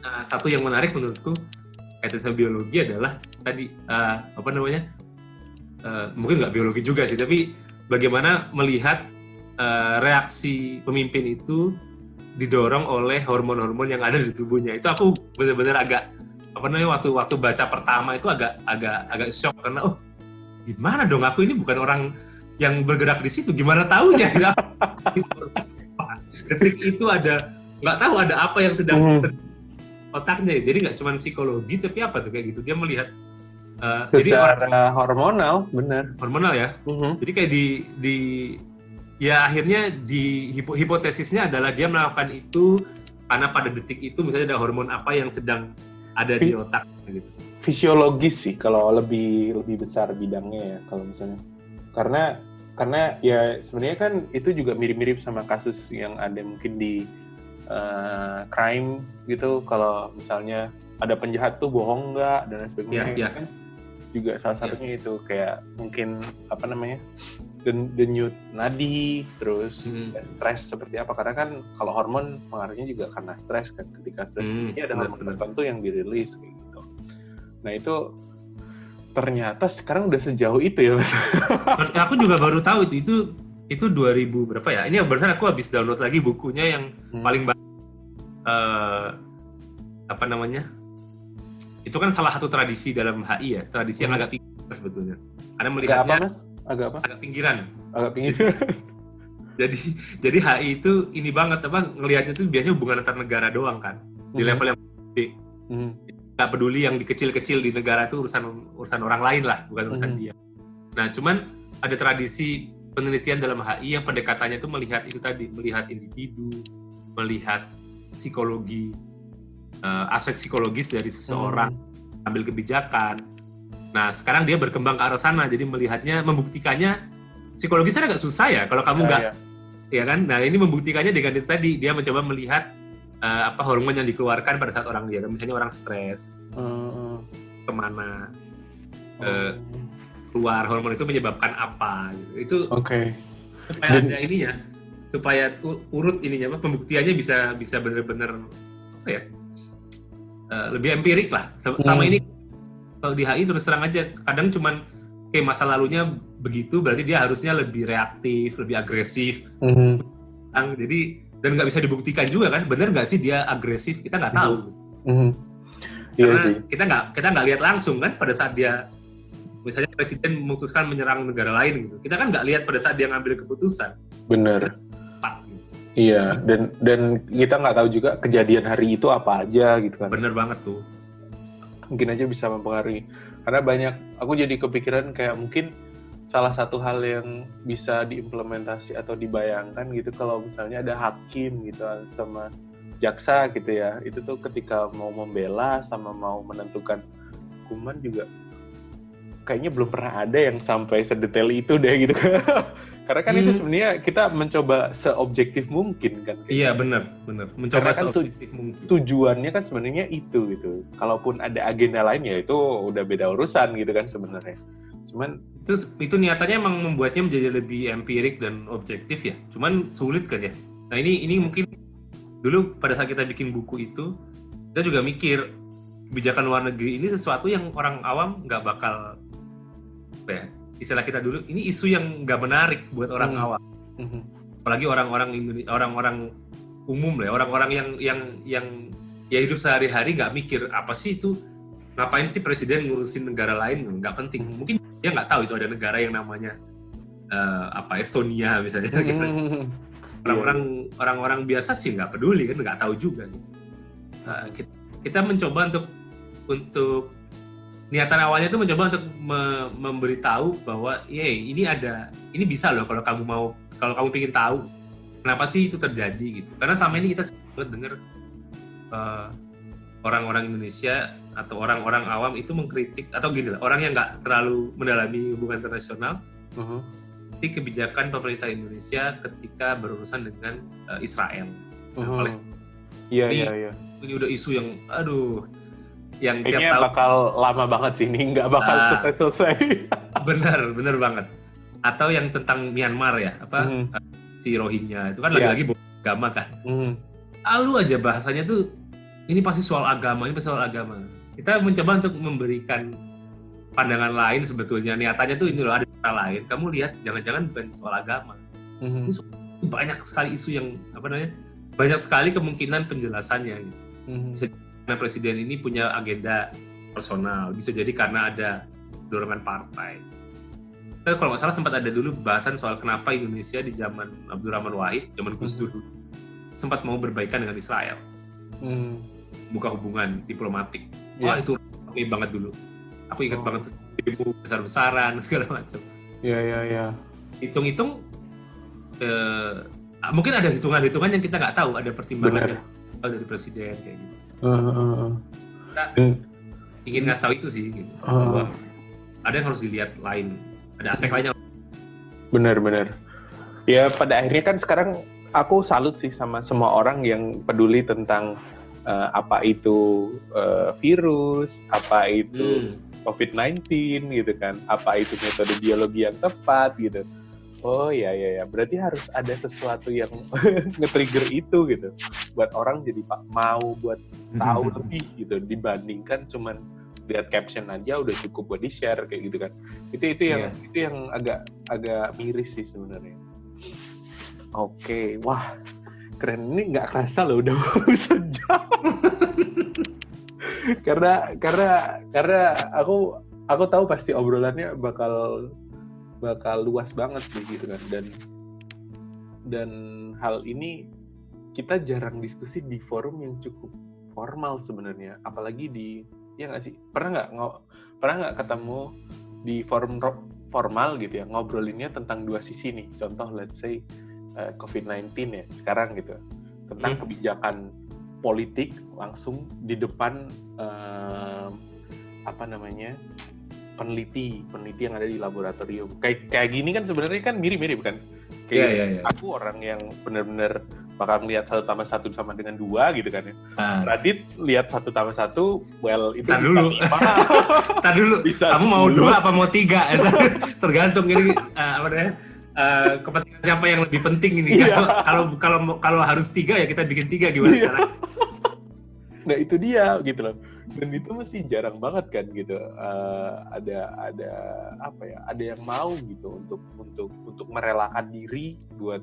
Nah, satu yang menarik menurutku kaitan sama biologi adalah tadi mungkin nggak biologi juga sih, tapi bagaimana melihat reaksi pemimpin itu didorong oleh hormon-hormon yang ada di tubuhnya. Itu aku benar-benar agak waktu baca pertama itu agak shock, karena gimana dong, aku ini bukan orang yang bergerak di situ, gimana taunya? Detik itu nggak tahu ada apa yang sedang otaknya. Jadi nggak cuma psikologi, tapi apa tuh kayak gitu, dia melihat secara hormonal, benar. Hormonal ya. Jadi kayak ya akhirnya hipotesisnya adalah dia melakukan itu karena pada detik itu misalnya ada hormon apa yang sedang ada di otak gitu. Fisiologis sih kalau lebih besar bidangnya ya kalau misalnya. Karena ya sebenarnya kan itu juga mirip-mirip sama kasus yang ada mungkin di crime gitu, kalau misalnya ada penjahat tuh bohong nggak dan lain sebagainya. Kan juga salah satunya itu kayak mungkin denyut nadi, terus stres seperti apa, karena kan kalau hormon pengaruhnya juga karena stres kan, ketika stres ini ada hormon tertentu yang dirilis kayak gitu. Nah itu ternyata sekarang udah sejauh itu ya. Aku juga baru tahu itu 2000 berapa ya, ini barusan aku habis download lagi bukunya yang paling itu kan salah satu tradisi dalam HI ya, tradisi yang agak tinggi sebetulnya. Karena melihatnya agak pinggiran. Jadi HI itu ini banget ngelihatnya tuh biasanya hubungan antar negara doang kan, di level yang gede. Nggak peduli yang di kecil-kecil di negara itu urusan orang lain lah, bukan urusan dia. Nah, cuman ada tradisi penelitian dalam HI yang pendekatannya itu melihat individu, melihat psikologi, aspek psikologis dari seseorang, ambil kebijakan. Nah, sekarang dia berkembang ke arah sana, jadi melihatnya, membuktikannya, psikologisnya agak susah ya, kalau kamu nggak, ya kan? Nah, ini membuktikannya dengan itu tadi, dia mencoba melihat hormon yang dikeluarkan pada saat orang dia, misalnya orang stres, kemana, keluar hormon itu menyebabkan apa, gitu. Itu supaya ada ininya, supaya urut ininya, pembuktiannya bisa benar-benar apa ya, lebih empirik lah. Sama ini kalau di HI terus terang aja, kadang cuman kayak masa lalunya begitu, berarti dia harusnya lebih reaktif, lebih agresif. Jadi dan nggak bisa dibuktikan juga kan, benar nggak sih dia agresif, kita nggak tahu. Karena kita nggak lihat langsung kan pada saat dia, misalnya presiden memutuskan menyerang negara lain gitu, kita kan nggak lihat pada saat dia ngambil keputusan. Benar. Gitu. Iya, dan kita nggak tahu juga kejadian hari itu apa aja gitu kan. Bener banget tuh. Mungkin aja bisa mempengaruhi. Karena banyak, aku jadi kepikiran kayak mungkin salah satu hal yang bisa diimplementasi atau dibayangkan gitu kalau misalnya ada hakim gitu sama jaksa gitu ya, itu tuh ketika mau membela sama mau menentukan hukuman juga kayaknya belum pernah ada yang sampai sedetail itu deh gitu. Karena kan itu sebenarnya kita mencoba seobjektif mungkin kan. Iya benar. Mencoba kan seobjektif mungkin. Tujuannya kan sebenarnya itu gitu. Kalaupun ada agenda lain ya itu udah beda urusan gitu kan sebenarnya. Cuman itu niatannya emang membuatnya menjadi lebih empirik dan objektif ya. Cuman sulit kan ya. Nah ini mungkin dulu pada saat kita bikin buku itu kita juga mikir kebijakan luar negeri ini sesuatu yang orang awam nggak bakal apa ya, istilah kita dulu ini isu yang nggak menarik buat orang awam. Apalagi orang-orang Indonesia, orang-orang umum lah, orang-orang yang ya hidup sehari-hari nggak mikir apa sih itu, ngapain sih presiden ngurusin negara lain, nggak penting. Mungkin dia nggak tahu itu ada negara yang namanya Estonia misalnya. Orang-orang biasa sih nggak peduli kan, nggak tahu juga. Kita mencoba untuk niatan awalnya itu mencoba untuk memberitahu bahwa ini bisa loh kalau kamu ingin tahu kenapa sih itu terjadi gitu. Karena selama ini kita sering dengar orang-orang Indonesia atau orang-orang awam itu mengkritik atau gini lah, orang yang nggak terlalu mendalami hubungan internasional, di kebijakan pemerintah Indonesia ketika berurusan dengan Israel, Palestina. Iya. Ini udah isu yang, yang kayaknya tiap tahun bakal lama banget sih, ini nggak bakal selesai. Bener banget. Atau yang tentang Myanmar ya, si Rohingya itu kan lagi-lagi agama kan. Lalu aja bahasanya tuh ini pasti soal agama, Kita mencoba untuk memberikan pandangan lain sebetulnya. Niatannya tuh ini loh, ada cara lain. Kamu lihat, jangan-jangan bukan soal agama. Ini banyak sekali isu yang banyak sekali kemungkinan penjelasannya. Gitu. Karena presiden ini punya agenda personal, bisa jadi karena ada dorongan partai. Kita kalau nggak salah sempat ada dulu bahasan soal kenapa Indonesia di zaman Abdurrahman Wahid, zaman Gus Dur, sempat mau berbaikan dengan Israel. Buka hubungan diplomatik. Wah itu ramai banget dulu. Aku ingat banget demo besar-besaran segala macam. Iya. Hitung-hitung, mungkin ada hitungan-hitungan yang kita nggak tahu, ada pertimbangan dari presiden kayak gitu. Kita ingin ngasih tahu itu sih. Gitu. Ada yang harus dilihat lain, ada aspek lainnya. Benar. Ya pada akhirnya kan sekarang aku salut sih sama semua orang yang peduli tentang apa itu virus, apa itu COVID-19 gitu kan, apa itu metode biologi yang tepat gitu. Oh ya, berarti harus ada sesuatu yang nge-trigger itu gitu, buat orang jadi mau buat tahu lebih gitu, dibandingkan cuman lihat caption aja udah cukup buat di-share kayak gitu kan. Itu yang agak miris sih sebenarnya. Oke, wah keren, ini nggak kerasa loh udah sejam. karena aku tahu pasti obrolannya bakal luas banget sih gitu kan, dan hal ini kita jarang diskusi di forum yang cukup formal sebenarnya, apalagi ya nggak sih, pernah nggak ketemu di forum formal gitu ya ngobrolinnya tentang dua sisi nih, contoh let's say COVID-19 ya sekarang gitu, tentang kebijakan politik langsung di depan peneliti yang ada di laboratorium. Kayak gini kan sebenarnya kan mirip-mirip kan. Kayak aku orang yang benar-benar bakal ngelihat 1+1 sama dengan 2 gitu kan ya. Radit lihat 1+1, well itu Tar dulu. Tar dulu. Bisa kamu 10. mau 2 apa mau 3? Tergantung ini kepentingan siapa yang lebih penting ini. Kalau harus 3 ya kita bikin 3 gimana caranya? Nah itu dia gitu loh. Dan itu masih jarang banget kan gitu. Ada apa ya? Ada yang mau gitu untuk merelakan diri buat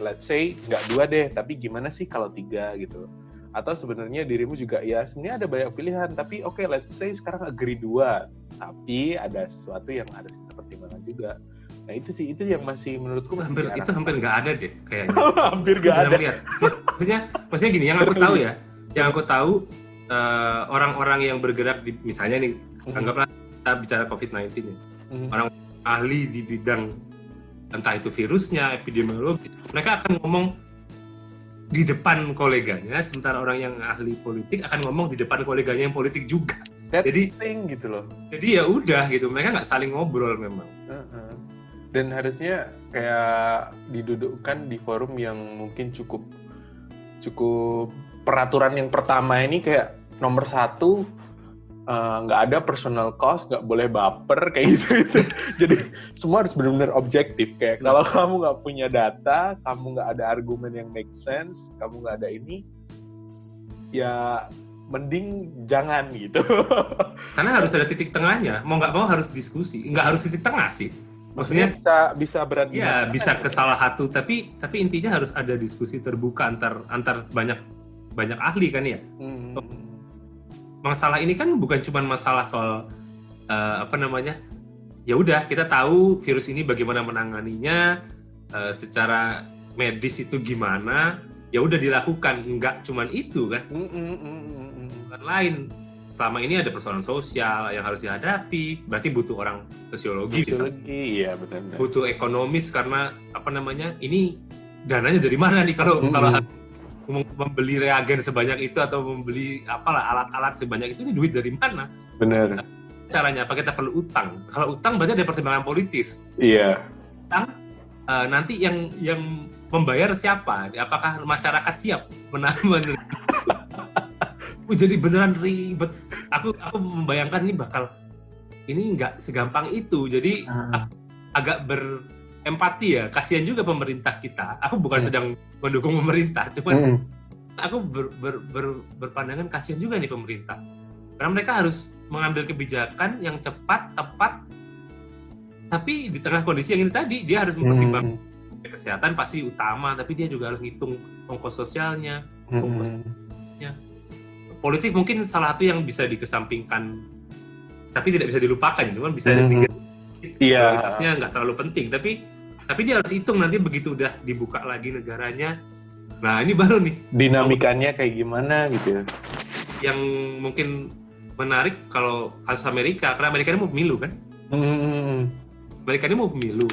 let's say nggak 2 deh, tapi gimana sih kalau 3 gitu. Atau sebenarnya dirimu juga ya sebenarnya ada banyak pilihan, tapi let's say sekarang agree 2, tapi ada sesuatu yang harus kita pertimbangkan juga. Nah itu yang masih menurutku hampir nggak ada deh kayaknya. Hampir nggak ada. Maksudnya gini, yang aku tahu ya, orang-orang yang bergerak di misalnya nih, anggaplah kita bicara COVID-19 ya, orang ahli di bidang entah itu virusnya, epidemiologi, mereka akan ngomong di depan koleganya, sementara orang yang ahli politik akan ngomong di depan koleganya yang politik juga. Jadi gitu loh. Jadi ya udah gitu, mereka nggak saling ngobrol memang. Dan harusnya kayak didudukkan di forum yang mungkin cukup peraturan yang pertama ini kayak nomor 1. Nggak ada personal cost, nggak boleh baper kayak gitu. Jadi semua harus benar-benar objektif. Kayak kalau kamu nggak punya data, kamu nggak ada argumen yang make sense, kamu nggak ada ini, ya mending jangan gitu. Karena harus ada titik tengahnya. Mau nggak mau harus diskusi. Nggak harus titik tengah sih. Maksudnya bisa berat. Ya bisa ke salah satu, tapi intinya harus ada diskusi terbuka antar banyak ahli kan ya. Masalah ini kan bukan cuma masalah soal ya udah kita tahu virus ini bagaimana menanganinya, secara medis itu gimana, ya udah dilakukan, nggak cuma itu kan. Bukan lain, selama ini ada persoalan sosial yang harus dihadapi, berarti butuh orang sosiologi iya benar. Butuh ekonomis karena ini dananya dari mana nih kalau membeli reagen sebanyak itu atau membeli alat-alat sebanyak itu, ini duit dari mana? Benar. Caranya apa? Kita perlu utang. Kalau utang berarti ada pertimbangan politis. Iya. Utang nanti yang membayar siapa? Apakah masyarakat siap menahan? Jadi beneran ribet. Aku membayangkan ini nggak segampang itu. Jadi agak empati ya, kasihan juga pemerintah kita. Aku bukan sedang mendukung pemerintah, cuman aku berpandangan kasihan juga nih pemerintah. Karena mereka harus mengambil kebijakan yang cepat, tepat, tapi di tengah kondisi yang ini tadi, dia harus mempertimbangkan kesehatan pasti utama, tapi dia juga harus ngitung ongkos sosialnya, politik mungkin salah satu yang bisa dikesampingkan, tapi tidak bisa dilupakan, cuman bisa prioritasnya nggak terlalu penting, tapi dia harus hitung nanti begitu udah dibuka lagi negaranya. Nah ini baru nih dinamikanya kayak gimana gitu ya. Yang mungkin menarik kalau kasus Amerika, karena Amerika ini mau pemilu kan. Amerika ini mau pemilu.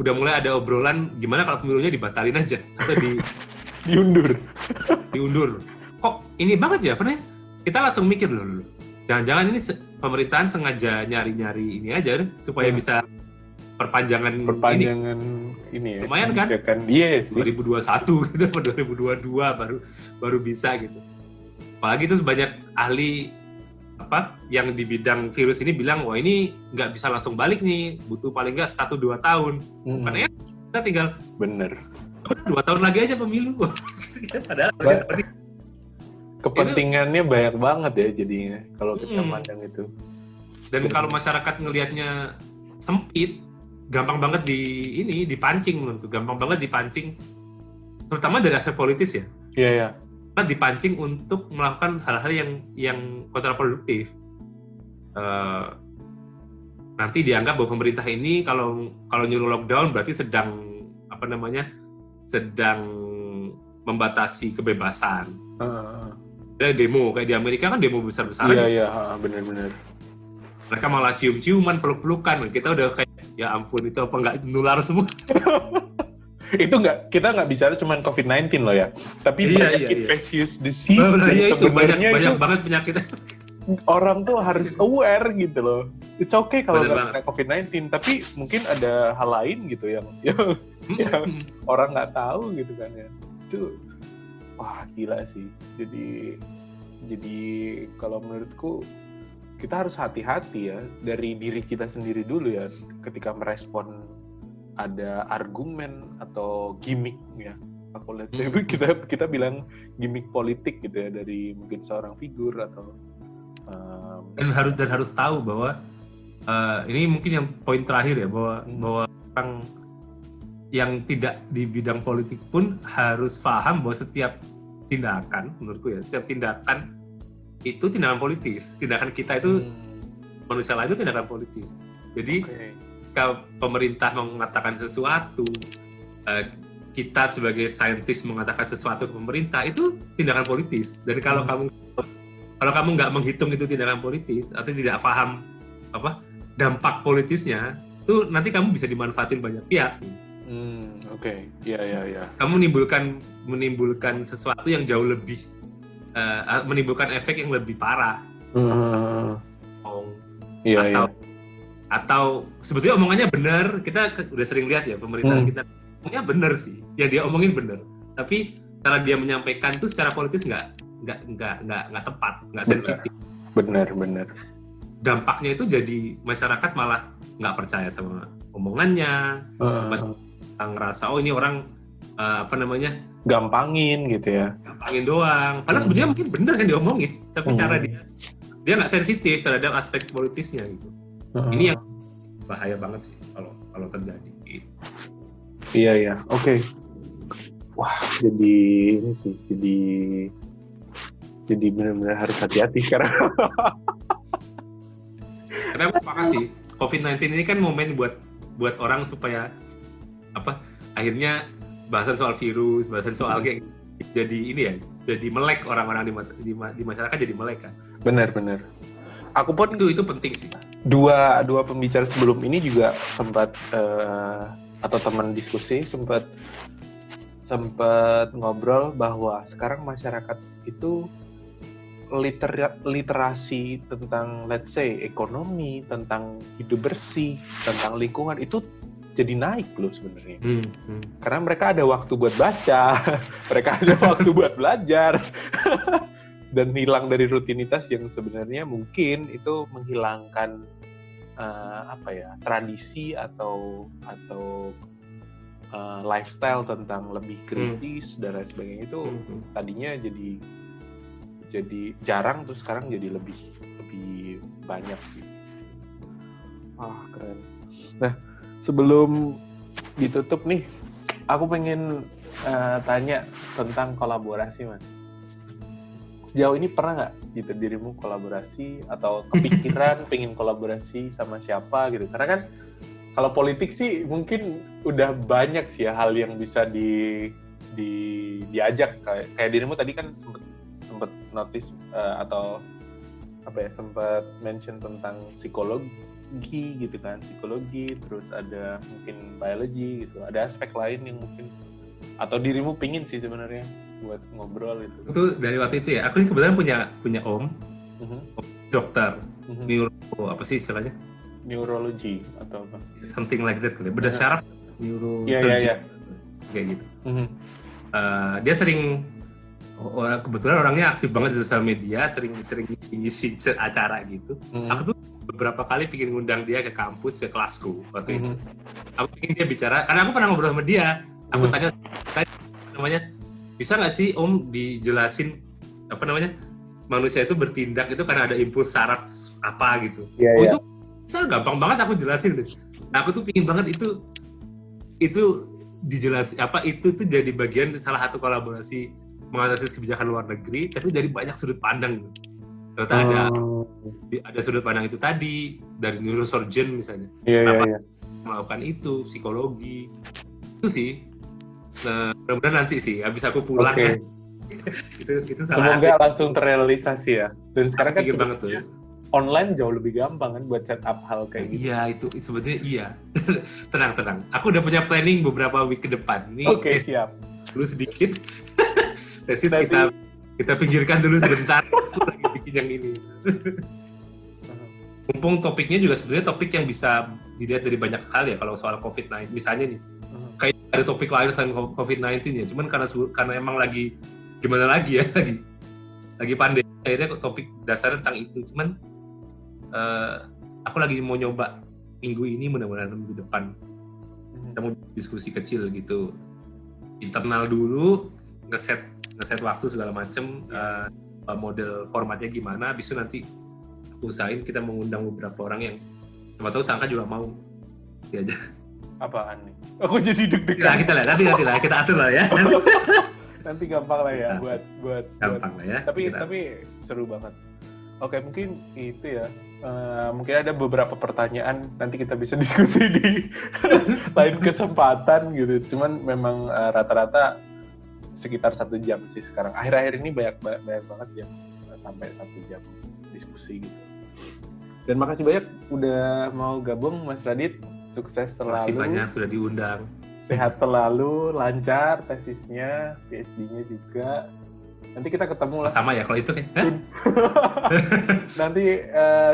Udah mulai ada obrolan gimana kalau pemilunya dibatalin aja atau diundur. Kok ini banget ya? Pernah kita langsung mikir dulu. Jangan-jangan ini pemerintahan sengaja nyari-nyari ini aja supaya bisa perpanjangan ini ya. Lumayan kan? Yes, 2021 gitu, 2022 baru bisa gitu. Apalagi itu banyak ahli yang di bidang virus ini bilang, wah ini nggak bisa langsung balik nih, butuh paling nggak 1-2 tahun. Karena kita tinggal 2 tahun lagi aja pemilu. Padahal kepentingannya banyak banget ya jadinya kalau kita pandang itu. Dan kalau masyarakat ngelihatnya sempit, gampang banget dipancing menurutku, terutama dari aspek politis ya. Iya. Dipancing untuk melakukan hal-hal yang kontraproduktif. Nanti dianggap bahwa pemerintah ini kalau nyuruh lockdown berarti sedang membatasi kebebasan. Ada demo kayak di Amerika kan demo besar-besaran. Iya, benar-benar. Mereka malah cium-ciuman, peluk-pelukan. Kita udah kayak, ya ampun, itu apa nggak nular semua? Itu kita nggak bicara cuma COVID-19 loh ya. Tapi banyak infectious disease. Itu banyak banget penyakit. Orang tuh harus aware gitu loh. It's okay kalau nggak kena COVID-19, tapi mungkin ada hal lain gitu yang orang nggak tahu gitu kan ya. Itu wah gila sih. Jadi kalau menurutku kita harus hati-hati ya dari diri kita sendiri dulu ya ketika merespon ada argumen atau gimmick ya. Aku lihat kita bilang gimmick politik gitu ya dari mungkin seorang figur atau dan harus tahu bahwa ini mungkin yang poin terakhir ya bahwa orang yang tidak di bidang politik pun harus paham bahwa setiap tindakan, menurutku ya, setiap tindakan itu tindakan politis. Tindakan kita itu manusia lain itu tindakan politis. Jadi kalau pemerintah mengatakan sesuatu, kita sebagai saintis mengatakan sesuatu ke pemerintah, itu tindakan politis. Dan kalau kamu nggak menghitung itu tindakan politis atau tidak paham dampak politisnya, itu nanti kamu bisa dimanfaatin banyak pihak. Iya. Kamu menimbulkan sesuatu yang jauh lebih menimbulkan efek yang lebih parah. Atau sebetulnya omongannya benar, kita udah sering lihat ya pemerintahan kita omongnya benar sih, ya dia omongin benar, tapi cara dia menyampaikan itu secara politis nggak tepat, nggak sensitif. Benar. Dampaknya itu jadi masyarakat malah nggak percaya sama omongannya, ngerasa ini orang gampangin gitu ya, gampangin doang. Padahal sebenarnya mungkin benar yang diomongin, tapi cara dia nggak sensitif terhadap aspek politisnya gitu. Ini yang bahaya banget sih kalau terjadi. Iya. Oke. Wah, jadi ini sih, jadi benar-benar harus hati-hati sekarang. Karena aku sepakat sih, COVID-19 ini kan momen buat orang supaya akhirnya bahasan soal virus, bahasan soal kayak jadi ini ya, jadi melek orang-orang di masyarakat, jadi melek kan. Benar. Aku pun itu penting sih. Dua pembicara sebelum ini juga sempat atau teman diskusi sempat ngobrol bahwa sekarang masyarakat itu literasi tentang let's say ekonomi, tentang hidup bersih, tentang lingkungan itu jadi naik loh sebenarnya. Karena mereka ada waktu buat baca, mereka ada waktu buat belajar. Dan hilang dari rutinitas yang sebenarnya mungkin itu menghilangkan tradisi atau lifestyle tentang lebih kritis dan lain sebagainya itu tadinya jadi jarang, terus sekarang jadi lebih banyak sih. Keren. Nah, sebelum ditutup nih, aku pengen tanya tentang kolaborasi, Mas. Sejauh ini pernah nggak gitu dirimu kolaborasi atau kepikiran pengen kolaborasi sama siapa gitu? Karena kan kalau politik sih mungkin udah banyak sih ya hal yang bisa diajak, kayak dirimu tadi kan sempat notice atau sempat mention tentang psikologi gitu kan, terus ada mungkin biology gitu, ada aspek lain yang mungkin atau dirimu pingin sih sebenarnya buat ngobrol itu. Itu dari waktu itu ya, aku ini kebetulan punya om dokter, neuro apa sih istilahnya? Neurology atau apa? Something like that, bedah syaraf, neurosurgeon, kayak gitu. Dia sering, kebetulan orangnya aktif banget di sosial media, sering ngisi acara gitu. Aku tuh beberapa kali pengen ngundang dia ke kampus, ke kelasku waktu itu. Aku pengen dia bicara, karena aku pernah ngobrol sama dia. Aku tanya namanya, bisa nggak sih Om dijelasin manusia itu bertindak itu karena ada impuls saraf apa gitu. Itu bisa gampang banget aku jelasin deh. Nah, aku tuh pingin banget itu dijelasin itu tuh jadi bagian salah satu kolaborasi mengatasi kebijakan luar negeri, tapi dari banyak sudut pandang. Ternyata ada sudut pandang itu tadi dari neurosurgeon misalnya. Melakukan itu psikologi itu sih. Nah, mudah-mudahan nanti sih habis aku pulang itu salah. Semoga langsung terrealisasi ya. Dan sekarang kan banget tuh. Online jauh lebih gampang kan buat setup hal kayak gitu. Iya, itu sebetulnya iya. Tenang. Aku udah punya planning beberapa week ke depan. Oke, siap. Dulu sedikit. Tesis kita pinggirkan dulu sebentar. Aku lagi bikin yang ini. Mumpung topiknya juga sebenarnya topik yang bisa dilihat dari banyak hal ya kalau soal COVID-19. Misalnya nih, kayak ada topik lain selain COVID-19 ya. Cuman karena emang lagi gimana lagi ya, lagi pandemi, akhirnya topik dasarnya tentang itu. Cuman aku lagi mau nyoba minggu ini, mudah-mudahan minggu depan kita mau diskusi kecil gitu, internal dulu, ngeset waktu segala macem, model formatnya gimana. Habis itu nanti aku usahain kita mengundang beberapa orang yang siapa tahu Sangka juga mau diajak. Apaan nih? Aku jadi deg-degan. Nah, kita lihat nanti lah, kita atur lah ya. Nanti gampang lah ya buat Gampang lah ya. Tapi seru banget. Oke, mungkin itu ya. Mungkin ada beberapa pertanyaan nanti kita bisa diskusi di lain kesempatan gitu. Cuman memang rata-rata sekitar 1 jam sih sekarang. Akhir-akhir ini banyak banget yang sampai 1 jam diskusi gitu. Dan makasih banyak udah mau gabung Mas Radit. Sukses selalu. Makasih banyak sudah diundang. Sehat selalu, lancar tesisnya, PhD-nya juga. Nanti kita ketemu lah. Sama ya kalau itu kan. Nanti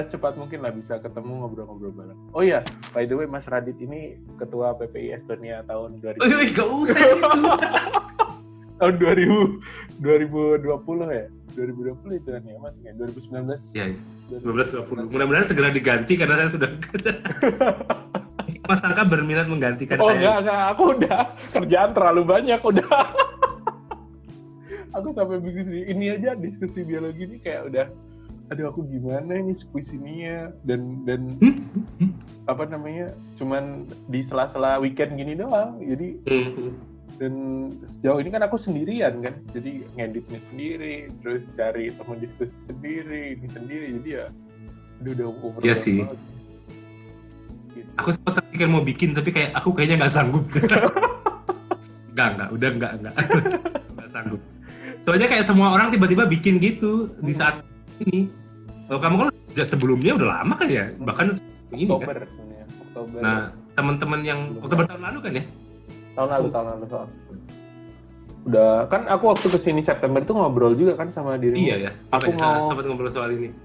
cepat mungkin lah bisa ketemu ngobrol-ngobrol bareng. Oh iya, by the way Mas Radit ini ketua PPI Estonia tahun 2000. Oh, gak usah itu. Tahun 2020 ya? 2020 itu kan ya Mas? 2019? Iya, 2020. Mudah-mudahan segera diganti karena saya sudah Mas Sangka berminat menggantikan saya. Oh enggak, aku udah kerjaan terlalu banyak udah. Aku sampai diskusi ini aja, diskusi biologi ini kayak udah, aduh aku gimana ini skuisinya dan apa namanya, cuman di sela-sela weekend gini doang. Jadi dan sejauh ini kan aku sendirian kan, jadi ngeditnya sendiri, terus cari teman diskusi sendiri, ini sendiri, jadi ya udah over. Iya sih. Banget. Gitu. Aku sempat terpikir mau bikin, tapi kayak aku kayaknya nggak sanggup. Nggak sanggup. Soalnya kayak semua orang tiba-tiba bikin gitu di saat ini. Kalau kamu kan udah sebelumnya udah lama kan ya, bahkan ini Oktober, kan. Ya. Oktober. Nah, teman-teman yang Oktober tahun lalu kan ya? Tahun lalu soal. Udah kan aku waktu kesini September itu ngobrol juga kan sama dirimu. Iya ya. Aku mau sempat ngobrol soal ini.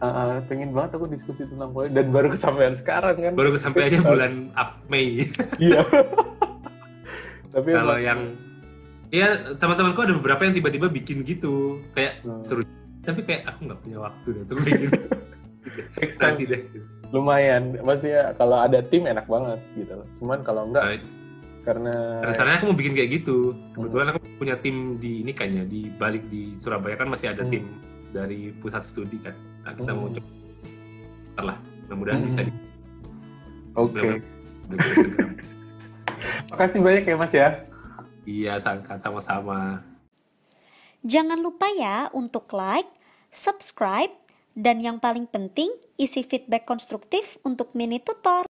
Pengen banget aku diskusi tentang politik dan baru kesampaian sekarang kan. Baru kesampaiannya bulan Mei. Iya. Tapi kalau yang ya teman-temanku ada beberapa yang tiba-tiba bikin gitu kayak seru, tapi kayak aku nggak punya waktu deh untuk bikin. Nanti deh. Lumayan, maksudnya kalau ada tim enak banget gitu. Cuman kalau enggak karena rencananya aku mau bikin kayak gitu. Kebetulan aku punya tim di ini kan ya, di balik di Surabaya kan masih ada tim dari pusat studi kan. Nah, kita mau coba lah, mudah-mudahan bisa di. Oke. Makasih banyak ya Mas ya. Iya, Sangka, sama-sama. Jangan lupa ya untuk like, subscribe, dan yang paling penting isi feedback konstruktif untuk Mini Tutor.